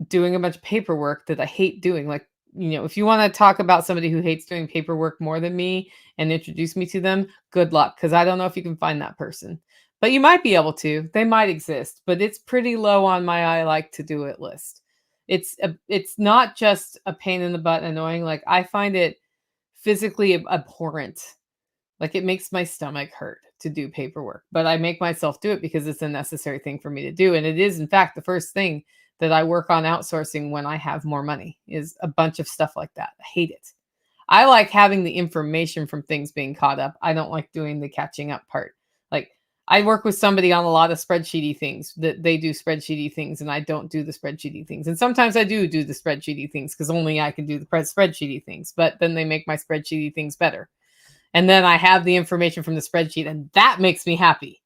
Speaker 1: doing a bunch of paperwork that I hate doing. Like, if you want to talk about somebody who hates doing paperwork more than me and introduce me to them, good luck. Because I don't know if you can find that person. But you might be able to. They might exist, but it's pretty low on my I like to do it list. It's not just a pain in the butt and annoying. Like I find it physically abhorrent. Like it makes my stomach hurt to do paperwork, but I make myself do it because it's a necessary thing for me to do. And it is, in fact, the first thing that I work on outsourcing when I have more money is a bunch of stuff like that. I hate it. I like having the information from things being caught up. I don't like doing the catching up part. Like I work with somebody on a lot of spreadsheety things that they do spreadsheety things and I don't do the spreadsheety things. And sometimes I do the spreadsheety things because only I can do the spreadsheety things, but then they make my spreadsheety things better. And then I have the information from the spreadsheet and that makes me happy,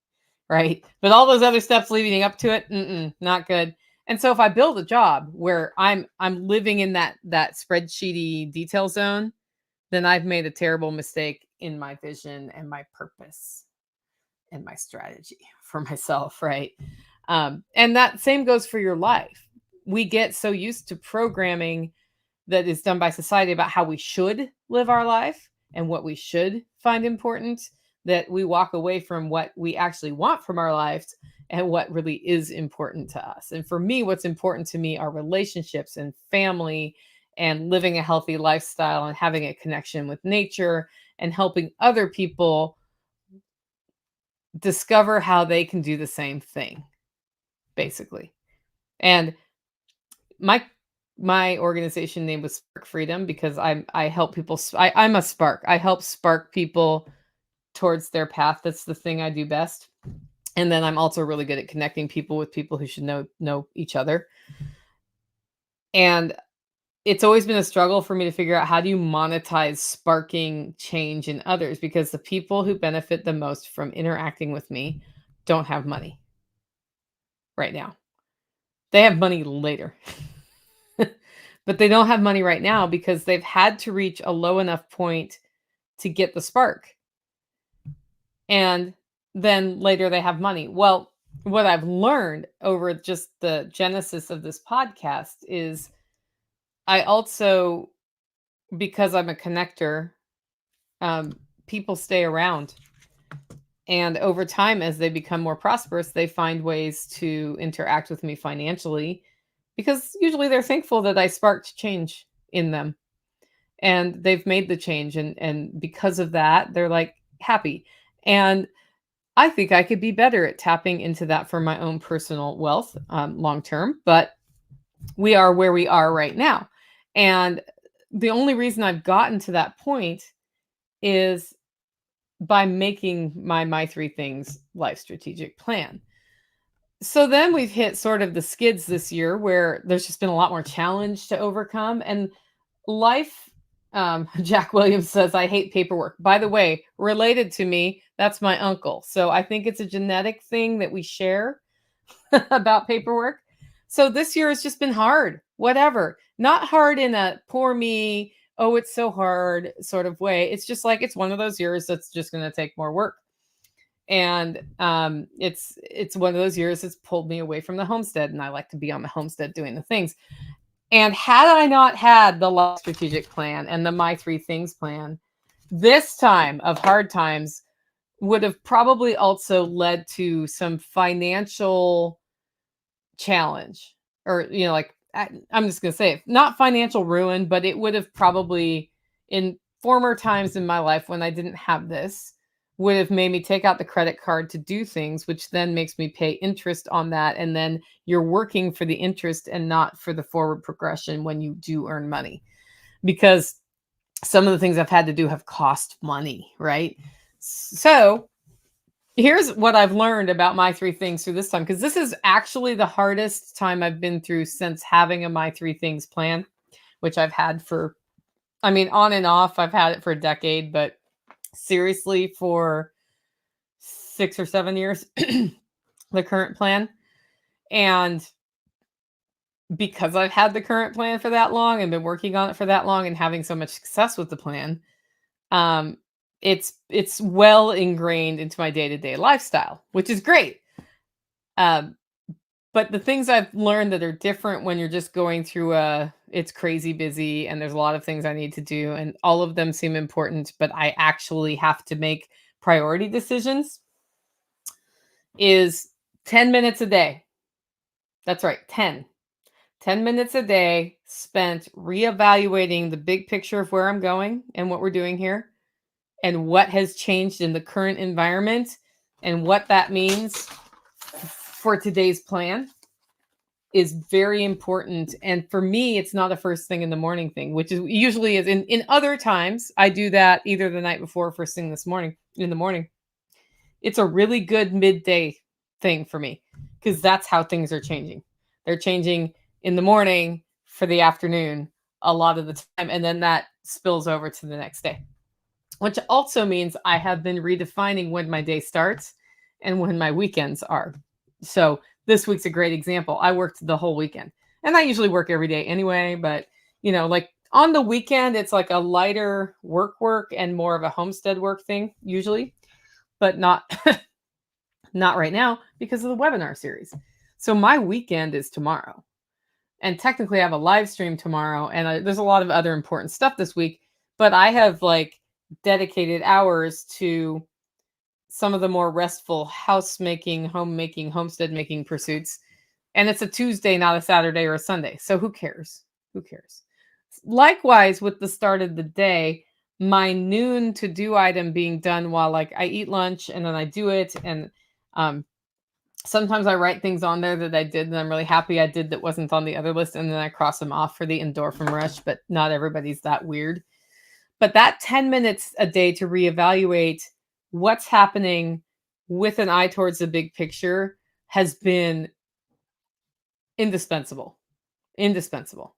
Speaker 1: right? But all those other steps leading up to it, not good. And so if I build a job where I'm living in that spreadsheety detail zone, then I've made a terrible mistake in my vision and my purpose and my strategy for myself, right? And that same goes for your life. We get so used to programming that is done by society about how we should live our life and what we should find important that we walk away from what we actually want from our lives and what really is important to us. And for me, what's important to me are relationships and family and living a healthy lifestyle and having a connection with nature and helping other people discover how they can do the same thing, basically. And my organization name was Spark Freedom because I help people. I'm a spark. I help spark people towards their path. That's the thing I do best. And then I'm also really good at connecting people with people who should know each other. And it's always been a struggle for me to figure out how do you monetize sparking change in others because the people who benefit the most from interacting with me don't have money right now. They have money later. But they don't have money right now because they've had to reach a low enough point to get the spark. And then later they have money. Well, what I've learned over just the genesis of this podcast is I also, because I'm a connector, people stay around. And over time, as they become more prosperous, they find ways to interact with me financially because usually they're thankful that I sparked change in them. And they've made the change. And because of that, they're like happy. And I think I could be better at tapping into that for my own personal wealth long term. But we are where we are right now. And the only reason I've gotten to that point is by making my 3 things life strategic plan. So then we've hit sort of the skids this year where there's just been a lot more challenge to overcome. And life, Jack Williams says, I hate paperwork. By the way, related to me, that's my uncle. So I think it's a genetic thing that we share about paperwork. So this year has just been hard, whatever. Not hard in a poor me, oh, it's so hard sort of way. It's just like, it's one of those years that's just going to take more work. And it's one of those years that's pulled me away from the homestead. And I like to be on the homestead doing the things. And had I not had the life strategic plan and the My 3 Things plan, this time of hard times would have probably also led to some financial challenge or, like I'm just going to say it, not financial ruin, but it would have probably in former times in my life when I didn't have this would have made me take out the credit card to do things, which then makes me pay interest on that. And then you're working for the interest and not for the forward progression when you do earn money, because some of the things I've had to do have cost money, right? So here's what I've learned about my 3 things through this time, because this is actually the hardest time I've been through since having a My 3 Things plan, which I've had for, on and off. I've had it for a decade, but seriously for 6 or 7 years, the current plan. And because I've had the current plan for that long and been working on it for that long and having so much success with the plan, um, it's well ingrained into my day-to-day lifestyle, which is great. Um, but the things I've learned that are different when you're just going through it's crazy busy and there's a lot of things I need to do and all of them seem important, but I actually have to make priority decisions is 10 minutes a day. That's right, 10. 10 minutes a day spent reevaluating the big picture of where I'm going and what we're doing here and what has changed in the current environment and what that means for today's plan is very important. And for me, it's not a first thing in the morning thing, which is usually is in other times. I do that either the night before or first thing this morning in the morning. It's a really good midday thing for me because that's how things are changing. They're changing in the morning for the afternoon a lot of the time. And then that spills over to the next day, which also means I have been redefining when my day starts and when my weekends are. So this week's a great example. I worked the whole weekend and I usually work every day anyway, but like on the weekend, it's like a lighter work and more of a homestead work thing usually, but not not right now because of the webinar series. So my weekend is tomorrow. And technically I have a live stream tomorrow and there's a lot of other important stuff this week, but I have dedicated hours to some of the more restful house making, home making, homestead making pursuits. And it's a Tuesday, not a Saturday or a Sunday. So who cares? Who cares? Likewise, with the start of the day, my noon to do item being done while I eat lunch and then I do it. And sometimes I write things on there that I did and I'm really happy I did that wasn't on the other list. And then I cross them off for the endorphin rush, but not everybody's that weird. But that 10 minutes a day to reevaluate what's happening with an eye towards the big picture has been indispensable. Indispensable.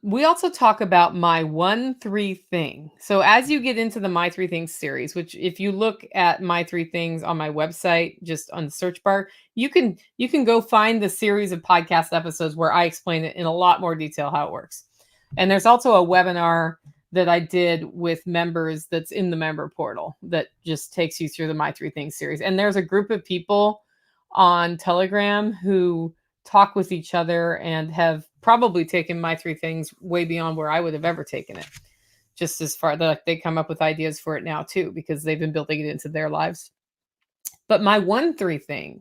Speaker 1: We also talk about my 1-3 thing. So as you get into the My 3 Things series, which if you look at My 3 Things on my website, just on the search bar, you can go find the series of podcast episodes where I explain it in a lot more detail how it works. And there's also a webinar that I did with members that's in the member portal that just takes you through the My 3 Things series. And there's a group of people on Telegram who talk with each other and have probably taken My 3 Things way beyond where I would have ever taken it. Just as far that they come up with ideas for it now too, because they've been building it into their lives. But my 1-3 thing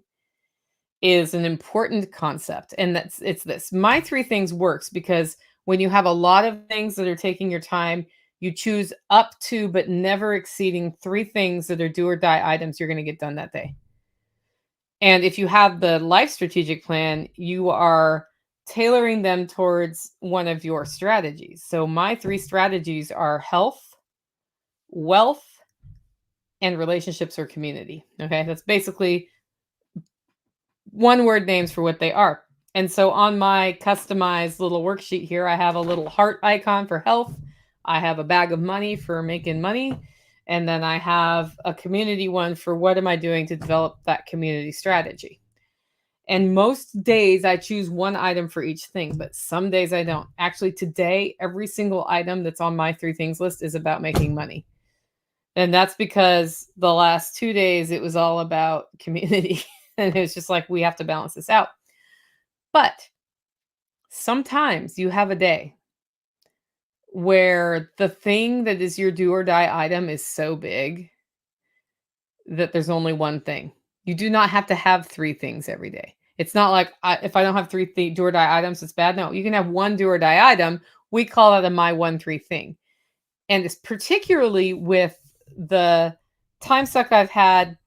Speaker 1: is an important concept. And it's this. My 3 Things works because when you have a lot of things that are taking your time, you choose up to, but never exceeding 3 things that are do or die items you're going to get done that day. And if you have the life strategic plan, you are tailoring them towards one of your strategies. So my 3 strategies are health, wealth, and relationships or community. Okay. That's basically one word names for what they are. And so on my customized little worksheet here, I have a little heart icon for health. I have a bag of money for making money. And then I have a community one for what am I doing to develop that community strategy. And most days I choose one item for each thing, but some days I don't. Actually, today, every single item that's on my 3 things list is about making money. And that's because the last 2 days, it was all about community. And it was just we have to balance this out. But sometimes you have a day where the thing that is your do or die item is so big that there's only one thing. You do not have to have 3 things every day. It's not like if I don't have 3 do or die items, it's bad. No, you can have one do or die item. We call that a my 1-3 thing. And it's particularly with the time suck I've had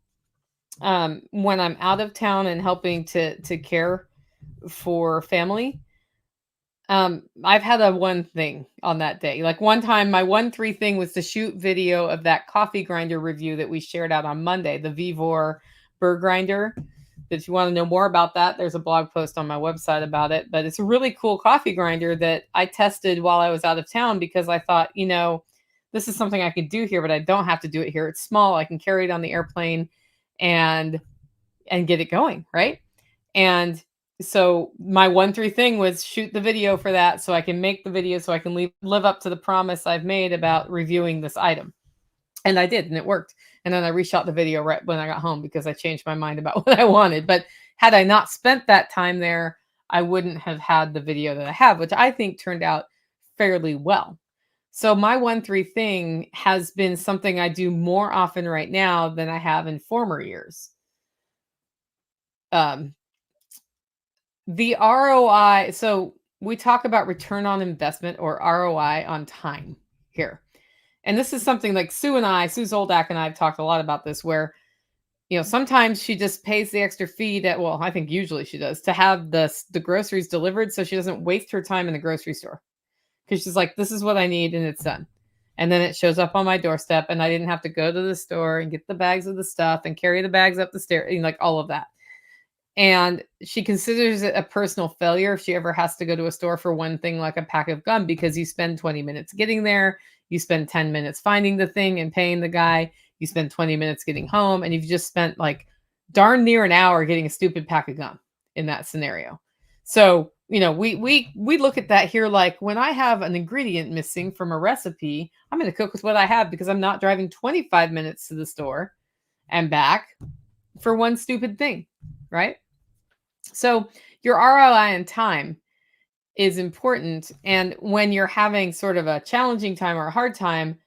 Speaker 1: when I'm out of town and helping to care for family. I've had a one thing on that day. One time, my 1-3 thing was to shoot video of that coffee grinder review that we shared out on Monday, the Vivor burr grinder. If you want to know more about that, there's a blog post on my website about it. But it's a really cool coffee grinder that I tested while I was out of town because I thought, this is something I could do here, but I don't have to do it here. It's small. I can carry it on the airplane and get it going, right? And so my 1-3 thing was shoot the video for that so I can make the video so I can live up to the promise I've made about reviewing this item. And I did, and it worked. And then I reshot the video right when I got home because I changed my mind about what I wanted. But had I not spent that time there, I wouldn't have had the video that I have, which I think turned out fairly well. So my 1-3 thing has been something I do more often right now than I have in former years. Um, the ROI, so we talk about return on investment or ROI on time here. And this is something like Sue Zoldak and I have talked a lot about this, where, sometimes she just pays the extra fee that, well, I think usually she does, to have the groceries delivered so she doesn't waste her time in the grocery store. Because she's like, this is what I need and it's done. And then it shows up on my doorstep and I didn't have to go to the store and get the bags of the stuff and carry the bags up the stairs, like all of that. And she considers it a personal failure if she ever has to go to a store for one thing like a pack of gum, because you spend 20 minutes getting there, you spend 10 minutes finding the thing and paying the guy, you spend 20 minutes getting home, and you've just spent like darn near an hour getting a stupid pack of gum in that scenario. So, we look at that here like, when I have an ingredient missing from a recipe, I'm going to cook with what I have because I'm not driving 25 minutes to the store and back for one stupid thing, right? So your ROI and time is important. And when you're having sort of a challenging time or a hard time,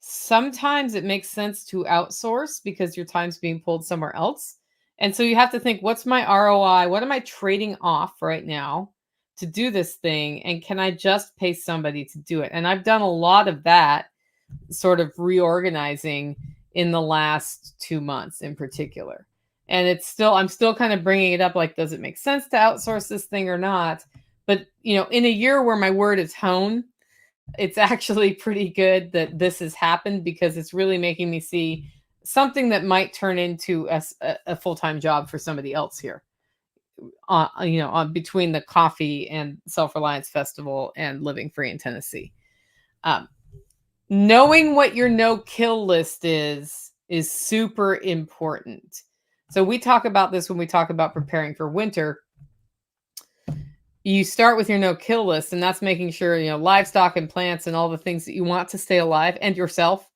Speaker 1: sometimes it makes sense to outsource because your time's being pulled somewhere else. And so you have to think, what's my ROI? What am I trading off right now to do this thing? And can I just pay somebody to do it? And I've done a lot of that sort of reorganizing in the last 2 months in particular. And I'm still kind of bringing it up like, does it make sense to outsource this thing or not? But, in a year where my word is hone, it's actually pretty good that this has happened, because it's really making me see something that might turn into a full-time job for somebody else here. Between the coffee and Self-Reliance Festival and living free in Tennessee. Knowing what your no-kill list is super important. So we talk about this when we talk about preparing for winter. You start with your no-kill list, and that's making sure, livestock and plants and all the things that you want to stay alive and yourself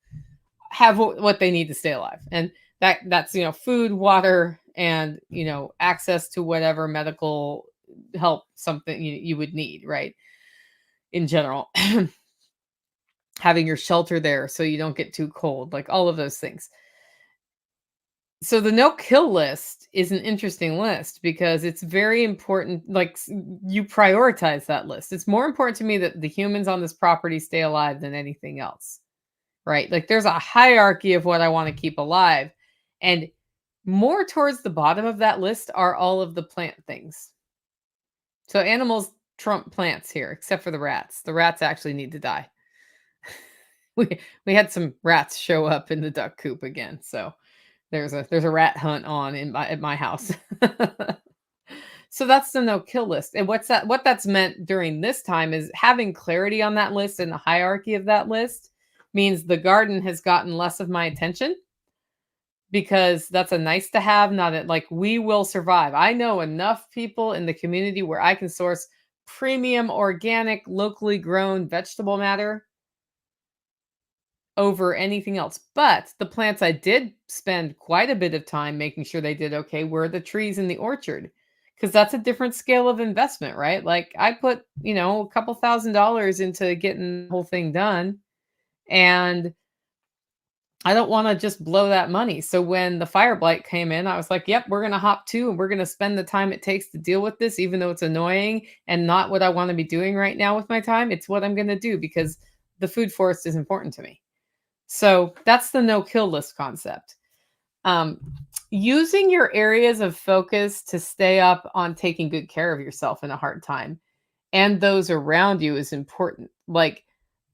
Speaker 1: have what they need to stay alive. And that's, food, water, and, access to whatever medical help something you would need, right? In general, having your shelter there so you don't get too cold, like all of those things. So the no-kill list is an interesting list because it's very important. Like, you prioritize that list. It's more important to me that the humans on this property stay alive than anything else, right? Like, there's a hierarchy of what I want to keep alive. And more towards the bottom of that list are all of the plant things. So animals trump plants here, except for the rats. The rats actually need to die. We had some rats show up in the duck coop again, so there's a rat hunt on at my house. So that's the no-kill list. And what that's meant during this time is having clarity on that list and the hierarchy of that list means the garden has gotten less of my attention, because that's a nice to have, not a, like, we will survive. I know enough people in the community where I can source premium, organic, locally grown vegetable matter over anything else. But the plants I did spend quite a bit of time making sure they did okay were the trees in the orchard, because that's a different scale of investment, right? Like, I put, a couple $1,000s into getting the whole thing done, and I don't want to just blow that money. So when the fire blight came in, I was like, yep, we're going to hop to, and we're going to spend the time it takes to deal with this, even though it's annoying and not what I want to be doing right now with my time. It's what I'm going to do because the food forest is important to me. So that's the no-kill list concept. Using your areas of focus to stay up on taking good care of yourself in a hard time and those around you is important. Like,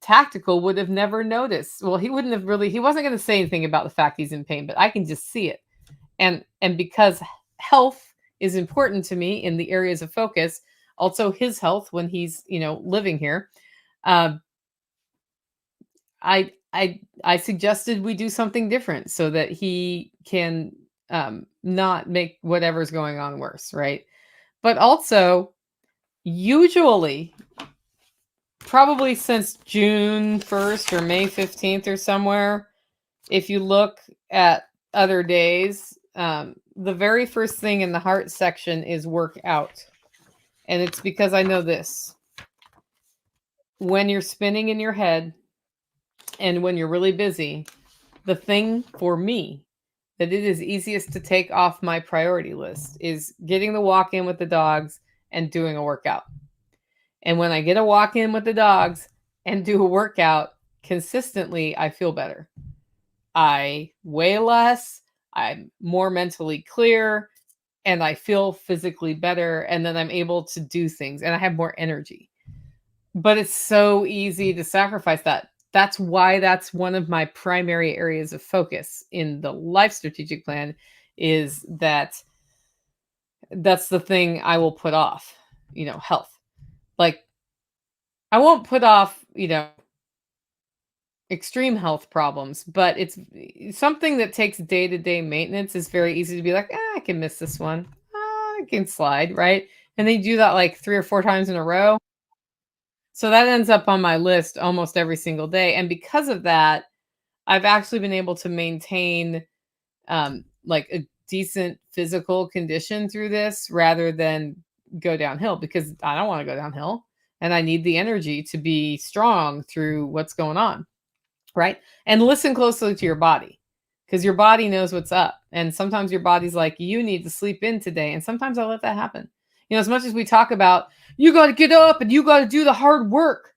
Speaker 1: Tactical would have never noticed. Well, he wasn't going to say anything about the fact he's in pain, but I can just see it. And because health is important to me in the areas of focus, also his health when he's, living here. I I suggested we do something different so that he can not make whatever's going on worse, right? But also, usually, probably since June 1st or May 15th or somewhere, if you look at other days, the very first thing in the heart section is work out. And it's because I know this. When you're spinning in your head and when you're really busy, the thing for me that it is easiest to take off my priority list is getting the walk in with the dogs and doing a workout. And when I get a walk in with the dogs and do a workout consistently, I feel better. I weigh less, I'm more mentally clear, and I feel physically better. And then I'm able to do things and I have more energy. But it's so easy to sacrifice that. That's why that's one of my primary areas of focus in the life strategic plan is that that's the thing I will put off, health. Like I won't put off, extreme health problems, but it's something that takes day-to-day maintenance is very easy to be like, I can miss this one. I can slide, right? And they do that like 3 or 4 times in a row. So that ends up on my list almost every single day. And because of that, I've actually been able to maintain like a decent physical condition through this rather than go downhill because I don't want to go downhill and I need the energy to be strong through what's going on. Right. And listen closely to your body because your body knows what's up. And sometimes your body's like, you need to sleep in today. And sometimes I let that happen. As much as we talk about, you got to get up and you got to do the hard work.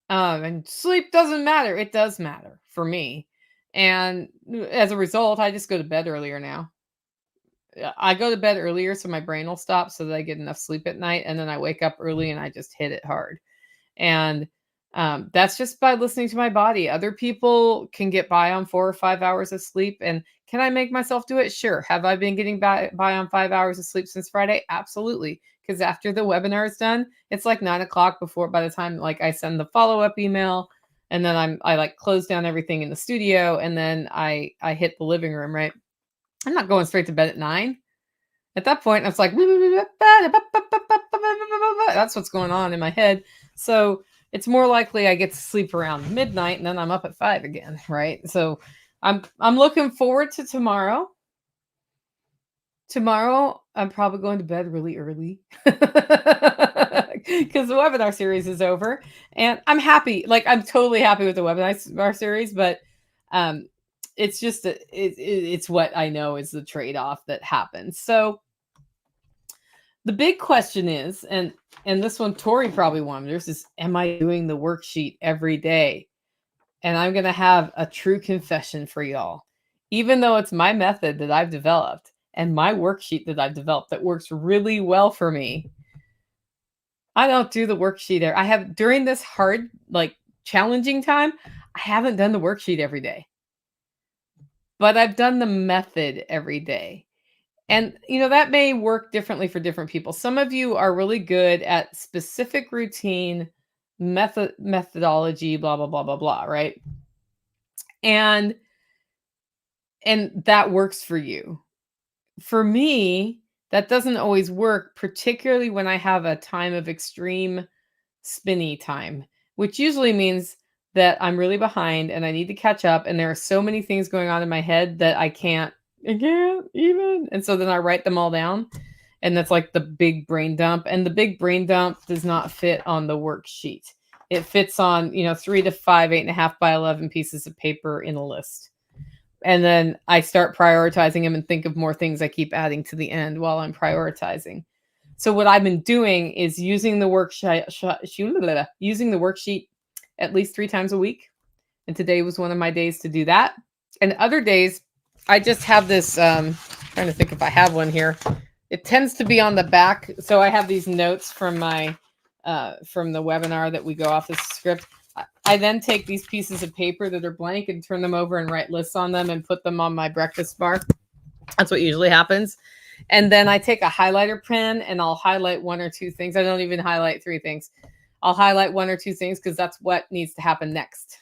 Speaker 1: And sleep doesn't matter. It does matter for me. And as a result, I just go to bed earlier now. I go to bed earlier so my brain will stop so that I get enough sleep at night. And then I wake up early and I just hit it hard. And that's just by listening to my body. Other people can get by on 4 or 5 hours of sleep. And can I make myself do it? Sure. Have I been getting by on 5 hours of sleep since Friday? Absolutely. Because after the webinar is done, it's like 9 o'clock by the time like I send the follow-up email and then I like close down everything in the studio and then I hit the living room, right? I'm not going straight to bed at 9. At that point, I was like, that's what's going on in my head. So it's more likely I get to sleep around midnight and then I'm up at 5 again, right? So I'm looking forward to tomorrow. Tomorrow, I'm probably going to bed really early because the webinar series is over. And I'm happy. Like, I'm totally happy with the webinar series, but it's just, it's what I know is the trade-off that happens. So the big question is, and this one Tori probably wonders, is am I doing the worksheet every day? And I'm going to have a true confession for y'all. Even though it's my method that I've developed and my worksheet that I've developed that works really well for me, I don't do the worksheet. I have during this hard, like challenging time, I haven't done the worksheet every day. But I've done the method every day. And, that may work differently for different people. Some of you are really good at specific routine, methodology, blah, blah, blah, blah, blah, right? And that works for you. For me, that doesn't always work, particularly when I have a time of extreme spinny time, which usually means that I'm really behind and I need to catch up. And there are so many things going on in my head that I can't even. And so then I write them all down. And that's like the big brain dump. And the big brain dump does not fit on the worksheet. It fits on, 3 to 5, 8.5 by 11 pieces of paper in a list. And then I start prioritizing them and think of more things I keep adding to the end while I'm prioritizing. So what I've been doing is using the worksheet at least 3 times a week. And today was one of my days to do that. And other days, I just have this, trying to think if I have one here. It tends to be on the back. So I have these notes from from the webinar that we go off this script. I then take these pieces of paper that are blank and turn them over and write lists on them and put them on my breakfast bar. That's what usually happens. And then I take a highlighter pen and I'll highlight 1 or 2 things. I don't even highlight 3 things. I'll highlight one or two things because that's what needs to happen next.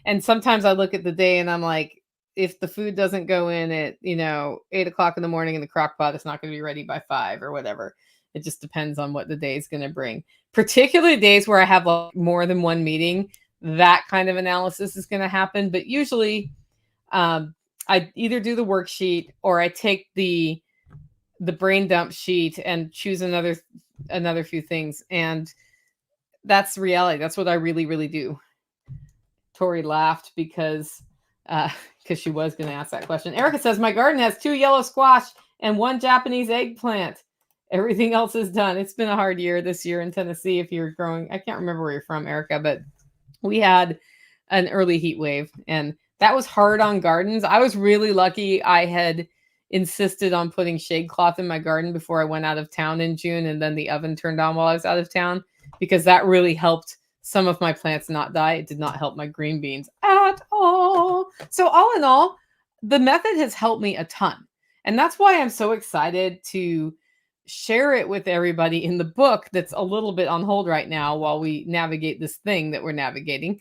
Speaker 1: And sometimes I look at the day and I'm like, if the food doesn't go in at, 8 o'clock in the morning in the crock pot, it's not going to be ready by 5 or whatever. It just depends on what the day is going to bring. Particularly days where I have like more than one meeting, that kind of analysis is going to happen. But usually I either do the worksheet or I take the brain dump sheet and choose another few things. And that's reality. That's what I really, really do. Tori laughed because she was going to ask that question. Erica says, my garden has 2 yellow squash and 1 Japanese eggplant. Everything else is done. It's been a hard year this year in Tennessee. If you're growing, I can't remember where you're from, Erica, but we had an early heat wave and that was hard on gardens. I was really lucky. I had insisted on putting shade cloth in my garden before I went out of town in June. And then the oven turned on while I was out of town because that really helped some of my plants not die. It did not help my green beans at all. So all in all, the method has helped me a ton. And that's why I'm so excited to share it with everybody in the book that's a little bit on hold right now while we navigate this thing that we're navigating.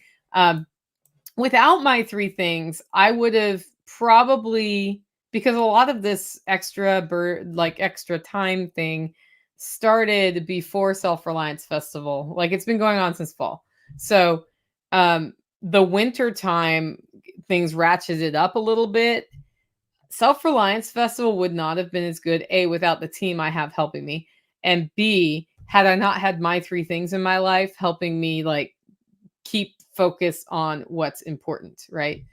Speaker 1: Without my 3 things, I would have probably, because a lot of this extra time thing started before Self-Reliance Festival. Like it's been going on since fall. So the winter time things ratcheted up a little bit. Self-Reliance Festival would not have been as good, A, without the team I have helping me, and B, had I not had my 3 things in my life helping me like keep focus on what's important, right?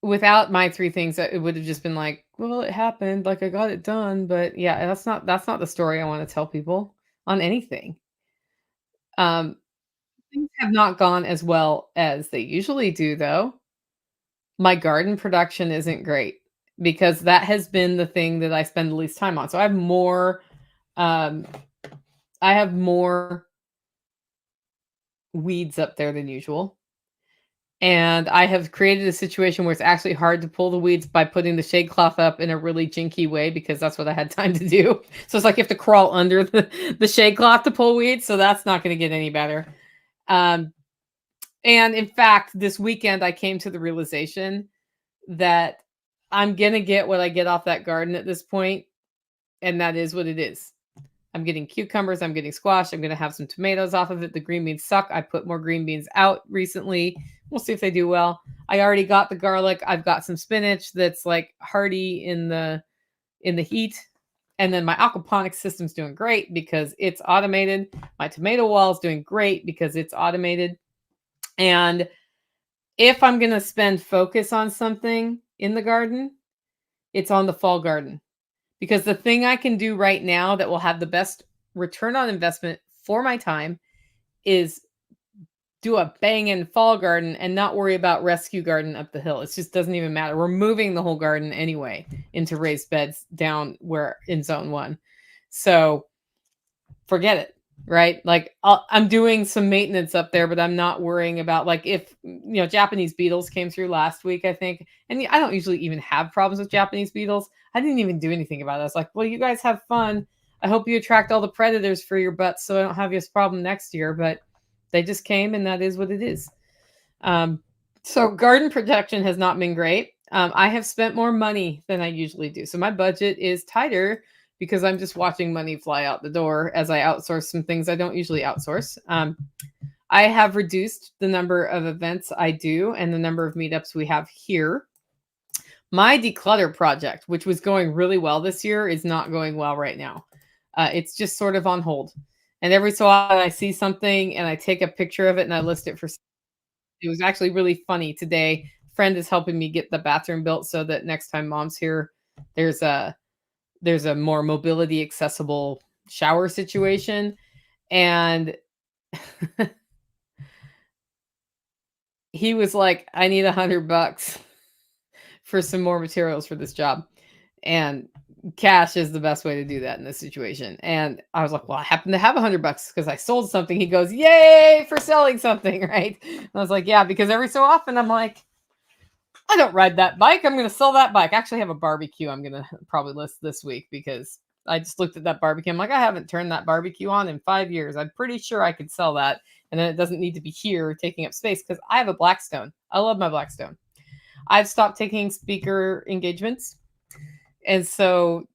Speaker 1: Without my 3 things, it would have just been like, well, it happened, like I got it done, but yeah, that's not the story I want to tell people on anything. Things have not gone as well as they usually do, though. My garden production isn't great because that has been the thing that I spend the least time on. So um, I have more weeds up there than usual. And I have created a situation where it's actually hard to pull the weeds by putting the shade cloth up in a really jinky way because that's what I had time to do. So it's like you have to crawl under the shade cloth to pull weeds. So that's not going to get any better. And in fact, this weekend I came to the realization that I'm going to get what I get off that garden at this point. And that is what it is. I'm getting cucumbers. I'm getting squash. I'm going to have some tomatoes off of it. The green beans suck. I put more green beans out recently. We'll see if they do well. I already got the garlic. I've got some spinach that's like hardy in the heat. And then my aquaponics system's doing great because it's automated. My tomato wall is doing great because it's automated. And if I'm going to spend focus on something in the garden, it's on the fall garden. Because the thing I can do right now that will have the best return on investment for my time is do a banging fall garden and not worry about rescue garden up the hill. It just doesn't even matter. We're moving the whole garden anyway into raised beds down where in zone 1. So forget it, right? Like I'm doing some maintenance up there, but I'm not worrying about like if, Japanese beetles came through last week, I think. And I don't usually even have problems with Japanese beetles. I didn't even do anything about it. I was like, well, you guys have fun. I hope you attract all the predators for your butts so I don't have this problem next year. But they just came and that is what it is. So garden protection has not been great. I have spent more money than I usually do. So my budget is tighter because I'm just watching money fly out the door as I outsource some things I don't usually outsource. I have reduced the number of events I do and the number of meetups we have here. My declutter project, which was going really well this year, is not going well right now. It's just sort of on hold. And every so often I see something and I take a picture of it and I list it for. It was actually really funny today. A friend is helping me get the bathroom built so that next time mom's here, there's a more mobility accessible shower situation. And he was like, I need $100 for some more materials for this job. And cash is the best way to do that in this situation. And I was like, well, I happen to have $100 because I sold something. He goes, yay for selling something. Right. And I was like, yeah, because every so often I'm like, I don't ride that bike. I'm going to sell that bike. I actually have a barbecue I'm going to probably list this week because I just looked at that barbecue. I'm like, I haven't turned that barbecue on in 5 years. I'm pretty sure I could sell that. And then it doesn't need to be here taking up space because I have a Blackstone. I love my Blackstone. I've stopped taking speaker engagements. And so,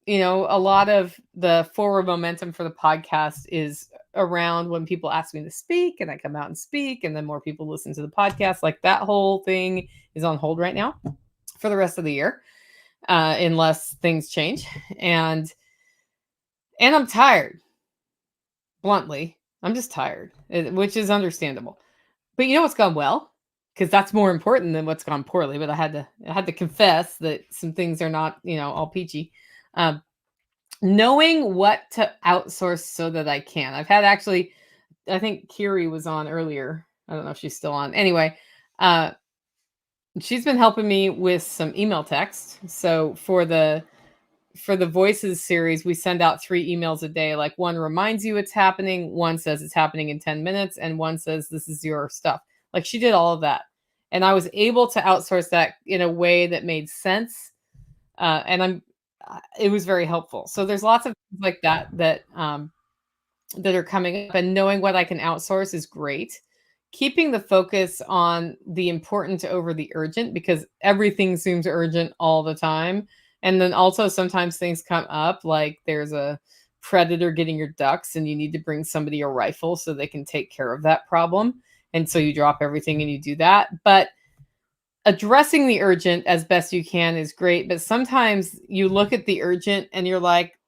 Speaker 1: a lot of the forward momentum for the podcast is around when people ask me to speak and I come out and speak, and then more people listen to the podcast. Like that whole thing is on hold right now for the rest of the year, unless things change. And I'm tired. Bluntly, I'm just tired, which is understandable. But you know what's gone well? Because that's more important than what's gone poorly. But I had to confess that some things are not, all peachy. Knowing what to outsource so that I can. I've had actually, I think Kiri was on earlier. I don't know if she's still on. Anyway, she's been helping me with some email text. So for the Voices series, we send out 3 emails a day. Like one reminds you it's happening, one says it's happening in 10 minutes, and one says this is your stuff. Like she did all of that. And I was able to outsource that in a way that made sense. And it was very helpful. So there's lots of things like that that are coming up, and knowing what I can outsource is great. Keeping the focus on the important over the urgent, because everything seems urgent all the time. And then also sometimes things come up, like there's a predator getting your ducks and you need to bring somebody a rifle so they can take care of that problem. And so you drop everything and you do that. But addressing the urgent as best you can is great. But sometimes you look at the urgent and you're like,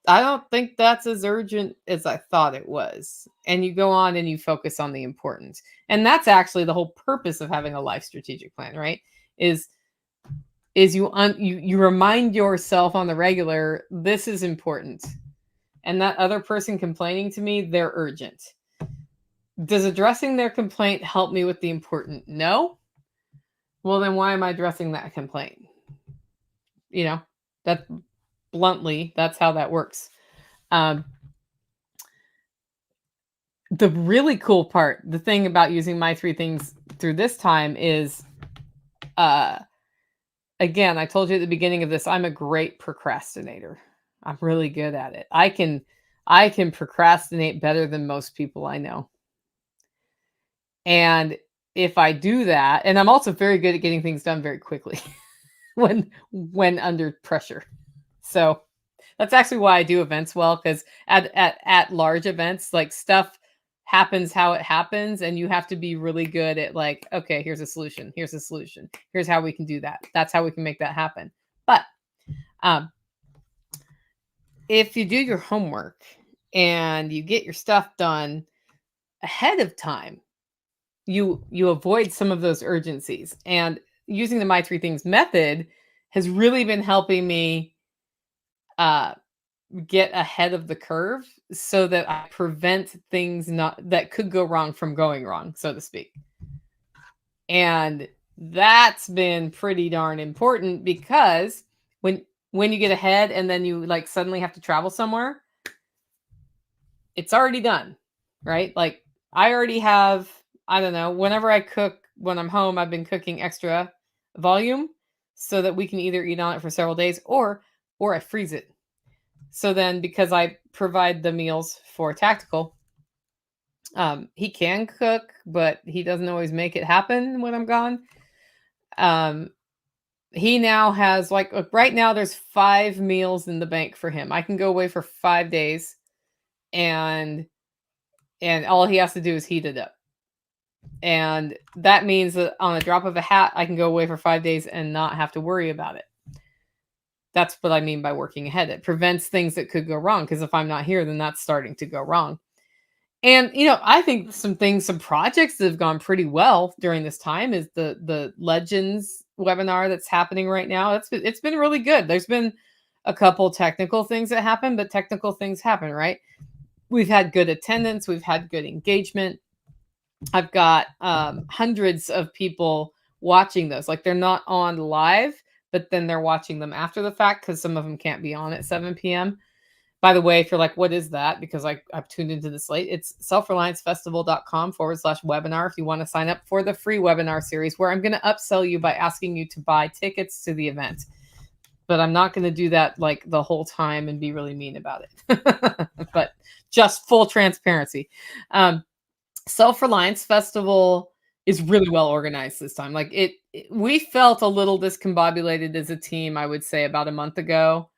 Speaker 1: I don't think that's as urgent as I thought it was. And you go on and you focus on the important. And that's actually the whole purpose of having a life strategic plan, right? Is you remind yourself on the regular, this is important. And that other person complaining to me, they're urgent. Does addressing their complaint help me with the important? No. Well, then why am I addressing that complaint? That bluntly, that's how that works. The really cool part, the thing about using my 3 things through this time is, again, I told you at the beginning of this, I'm a great procrastinator. I'm really good at it. I can procrastinate better than most people I know. And if I do that, and I'm also very good at getting things done very quickly when under pressure. So that's actually why I do events well, because at large events, like stuff happens how it happens, and you have to be really good at like, okay, here's a solution. Here's a solution. Here's how we can do that. That's how we can make that happen. But if you do your homework and you get your stuff done ahead of time, you avoid some of those urgencies. And using the My 3 Things method has really been helping me get ahead of the curve so that I prevent things that could go wrong from going wrong, so to speak. And that's been pretty darn important, because when you get ahead and then you like suddenly have to travel somewhere, it's already done, right? Like I already have, I don't know, whenever I cook when I'm home, I've been cooking extra volume so that we can either eat on it for several days or I freeze it. So then, because I provide the meals for Tactical, he can cook, but he doesn't always make it happen when I'm gone. He now has right now there's 5 meals in the bank for him. I can go away for 5 days and all he has to do is heat it up. And that means that on a drop of a hat, I can go away for 5 days and not have to worry about it. That's what I mean by working ahead. It prevents things that could go wrong, because if I'm not here, then that's starting to go wrong. And, I think some projects that have gone pretty well during this time is the Legends webinar that's happening right now. It's been really good. There's been a couple technical things that happen, but technical things happen, right? We've had good attendance. We've had good engagement. I've got hundreds of people watching those. Like they're not on live, but then they're watching them after the fact, because some of them can't be on at 7 p.m. By the way, if you're like, what is that? Because I've tuned into this late. It's selfreliancefestival.com/webinar if you want to sign up for the free webinar series, where I'm going to upsell you by asking you to buy tickets to the event. but I'm not gonna do that, like, the whole time and be really mean about it. But just full transparency. Um, Self-Reliance Festival is really well organized this time. Like, we felt a little discombobulated as a team, I would say, about a month ago.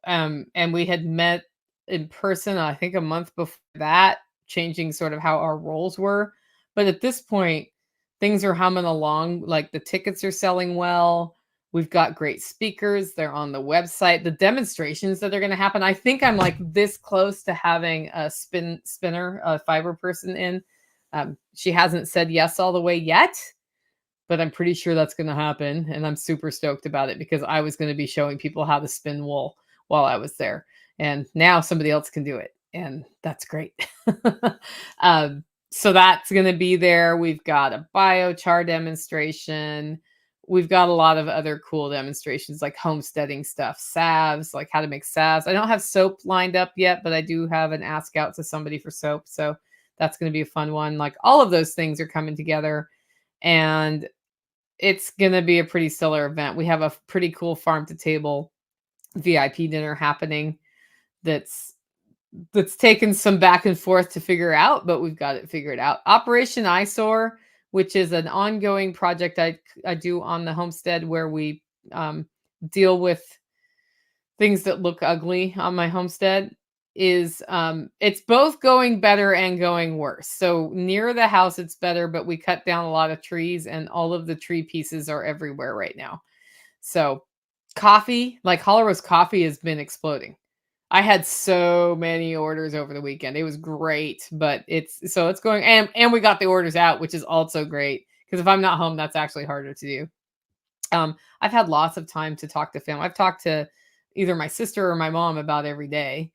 Speaker 1: And we had met in person, I think a month before that, changing sort of how our roles were. But at this point, things are humming along. Like the tickets are selling well. We've got great speakers. They're on the website. The demonstrations that are going to happen. I think I'm like this close to having a spinner, a fiber person in. She hasn't said yes all the way yet, but I'm pretty sure that's gonna happen, and I'm super stoked about it because I was gonna be showing people how to spin wool while I was there, and now somebody else can do it, and that's great. Um, so that's gonna be there. We've got a biochar demonstration. We've got a lot of other cool demonstrations like homesteading stuff, salves, like how to make salves. I don't have soap lined up yet, but I do have an ask out to somebody for soap, so that's gonna be a fun one. Like all of those things are coming together, and it's gonna be a pretty stellar event. We have a pretty cool farm to table VIP dinner happening that's taken some back and forth to figure out, but we've got it figured out. Operation Eyesore, which is an ongoing project I do on the homestead where we deal with things that look ugly on my homestead is it's both going better and going worse. So near the house it's better, but we cut down a lot of trees and all of the tree pieces are everywhere right now. So coffee, like Hollow Roast coffee has been exploding. I had so many orders over the weekend. It was great, but it's going, and we got the orders out, which is also great because if I'm not home, that's actually harder to do. I've had lots of time to talk to family. I've talked to either my sister or my mom about every day,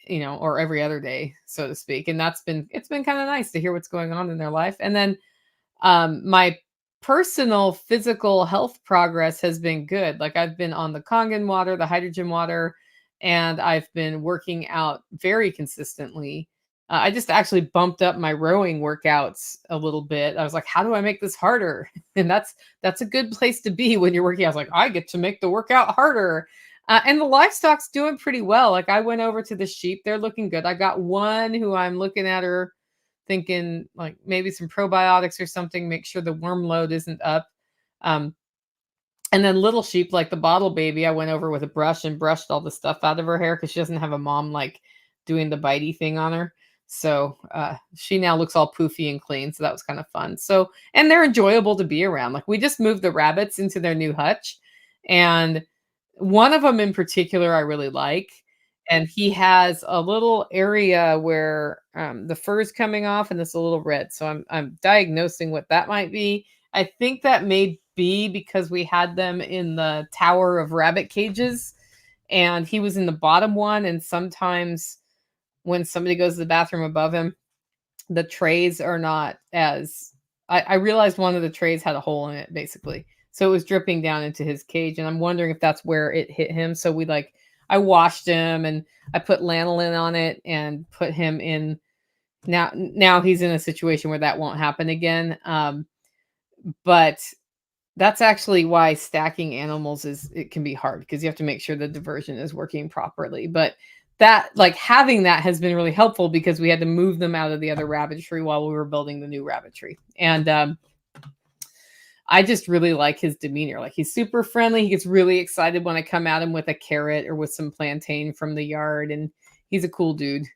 Speaker 1: or every other day, so to speak. And it's been kind of nice to hear what's going on in their life. And then my personal physical health progress has been good. Like I've been on the Kangen water, the hydrogen water, and I've been working out very consistently. I just actually bumped up my rowing workouts a little bit. I was like, how do I make this harder? And that's a good place to be when you're working. I was like, I get to make the workout harder. And the livestock's doing pretty well. Like I went over to the sheep. They're looking good. I got one who I'm looking at her thinking like maybe some probiotics or something, make sure the worm load isn't up. Um, and then little sheep, like the bottle baby, I went over with a brush and brushed all the stuff out of her hair because she doesn't have a mom like doing the bitey thing on her. So she now looks all poofy and clean. So that was kind of fun. So, and they're enjoyable to be around. Like we just moved the rabbits into their new hutch. And one of them in particular I really like, and he has a little area where, the fur is coming off and it's a little red, so I'm diagnosing what that might be. I think that may be because we had them in the tower of rabbit cages, and he was in the bottom one, and sometimes when somebody goes to the bathroom above him, the trays are not as I realized one of the trays had a hole in it basically. So it was dripping down into his cage and I'm wondering if that's where it hit him. So I washed him and I put lanolin on it and put him in. Now he's in a situation where that won't happen again. But that's actually why stacking animals it can be hard because you have to make sure the diversion is working properly. But that like having that has been really helpful because we had to move them out of the other rabbitry while we were building the new rabbitry. And I just really like his demeanor. Like he's super friendly. He gets really excited when I come at him with a carrot or with some plantain from the yard, and he's a cool dude.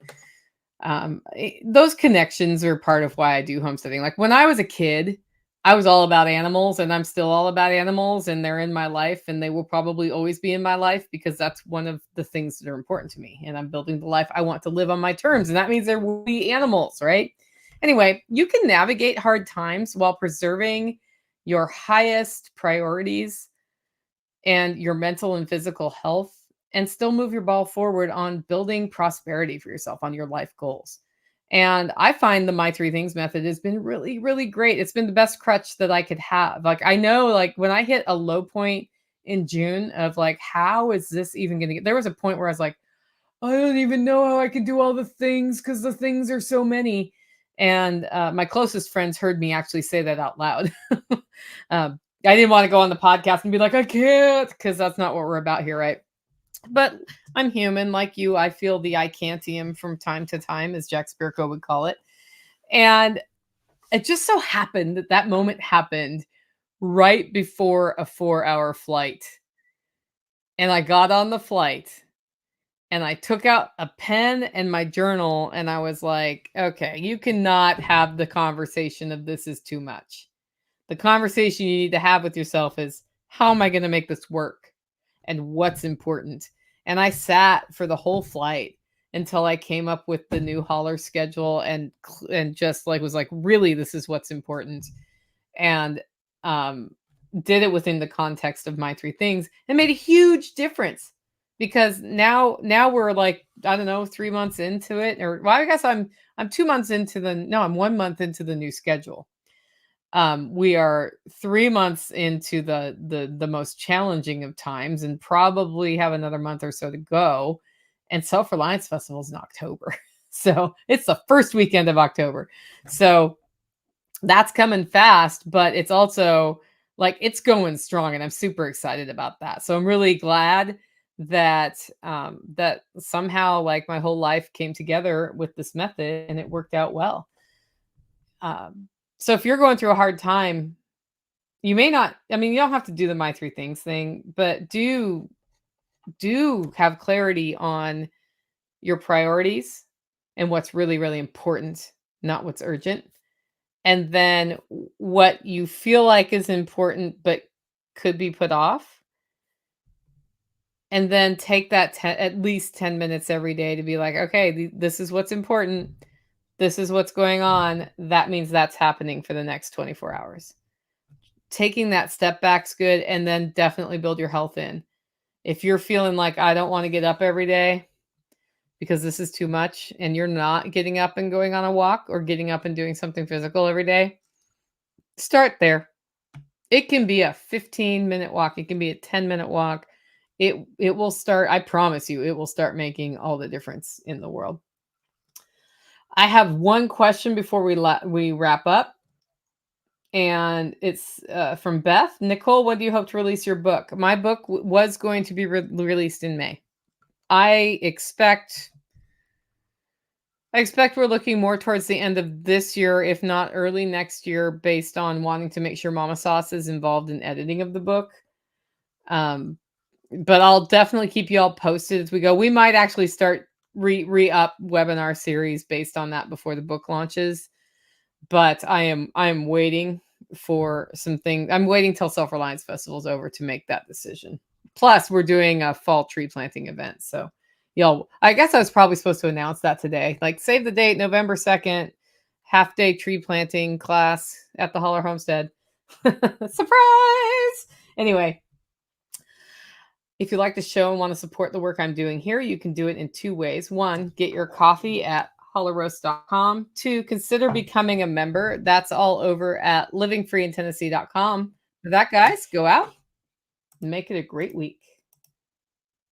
Speaker 1: Those connections are part of why I do homesteading. Like when I was a kid, I was all about animals and I'm still all about animals and they're in my life and they will probably always be in my life because that's one of the things that are important to me. And I'm building the life I want to live on my terms. And that means there will be animals, right? Anyway, you can navigate hard times while preserving your highest priorities and your mental and physical health and still move your ball forward on building prosperity for yourself on your life goals. And I find the My Three Things method has been really, really great. It's been the best crutch that I could have. Like, I know, like, when I hit a low point in June of like, how is this even going to get? There was a point where I was like, I don't even know how I can do all the things because the things are so many. And my closest friends heard me actually say that out loud. I didn't want to go on the podcast and be like, I can't, because that's not what we're about here, right? But I'm human like you. I feel the I can'tium from time to time, as Jack Spirko would call it. And it just so happened that that moment happened right before a 4-hour flight. And I got on the flight and I took out a pen and my journal and I was like, okay, you cannot have the conversation of this is too much. The conversation you need to have with yourself is, how am I going to make this work? And what's important? And I sat for the whole flight until I came up with the new holler schedule and just like was like, really, this is what's important. And um did it within the context of my three things and made a huge difference, because now we're like, I don't know, 3 months into it, or well, I guess I'm 2 months into the no, I'm 1 month into the new schedule. We are 3 months into the most challenging of times and probably have another month or so to go. And Self-Reliance Festival is in October. So it's the first weekend of October. So that's coming fast, but it's also like it's going strong and I'm super excited about that. So I'm really glad that that somehow like my whole life came together with this method and it worked out well. So if you're going through a hard time, you may not, I mean, you don't have to do the my three things thing, but do have clarity on your priorities and what's really, really important, not what's urgent. And then what you feel like is important but could be put off. And then take that at least 10 minutes every day to be like, okay, this is what's important. This is what's going on. That means that's happening for the next 24 hours. Taking that step back's good, and then definitely build your health in. If you're feeling like I don't want to get up every day because this is too much and you're not getting up and going on a walk or getting up and doing something physical every day, start there. It can be a 15-minute walk, it can be a 10-minute walk. It will start, I promise you, it will start making all the difference in the world. I have one question before we wrap up. And it's from Beth. Nicole, when do you hope to release your book? My book was going to be released in May. I expect we're looking more towards the end of this year, if not early next year, based on wanting to make sure Mama Sauce is involved in editing of the book. But I'll definitely keep you all posted as we go. We might actually start re-up webinar series based on that before the book launches. But I am waiting for some things. I'm waiting till Self-Reliance Festival is over to make that decision. Plus, we're doing a fall tree planting event. So, y'all, I guess I was probably supposed to announce that today. Like, save the date, November 2nd, half-day tree planting class at the Holler Homestead. Surprise! Anyway, if you like the show and want to support the work I'm doing here, you can do it in two ways. One, get your coffee at hollerroast.com. Two, consider becoming a member. That's all over at livingfreeintennessee.com. For that, guys, go out and make it a great week.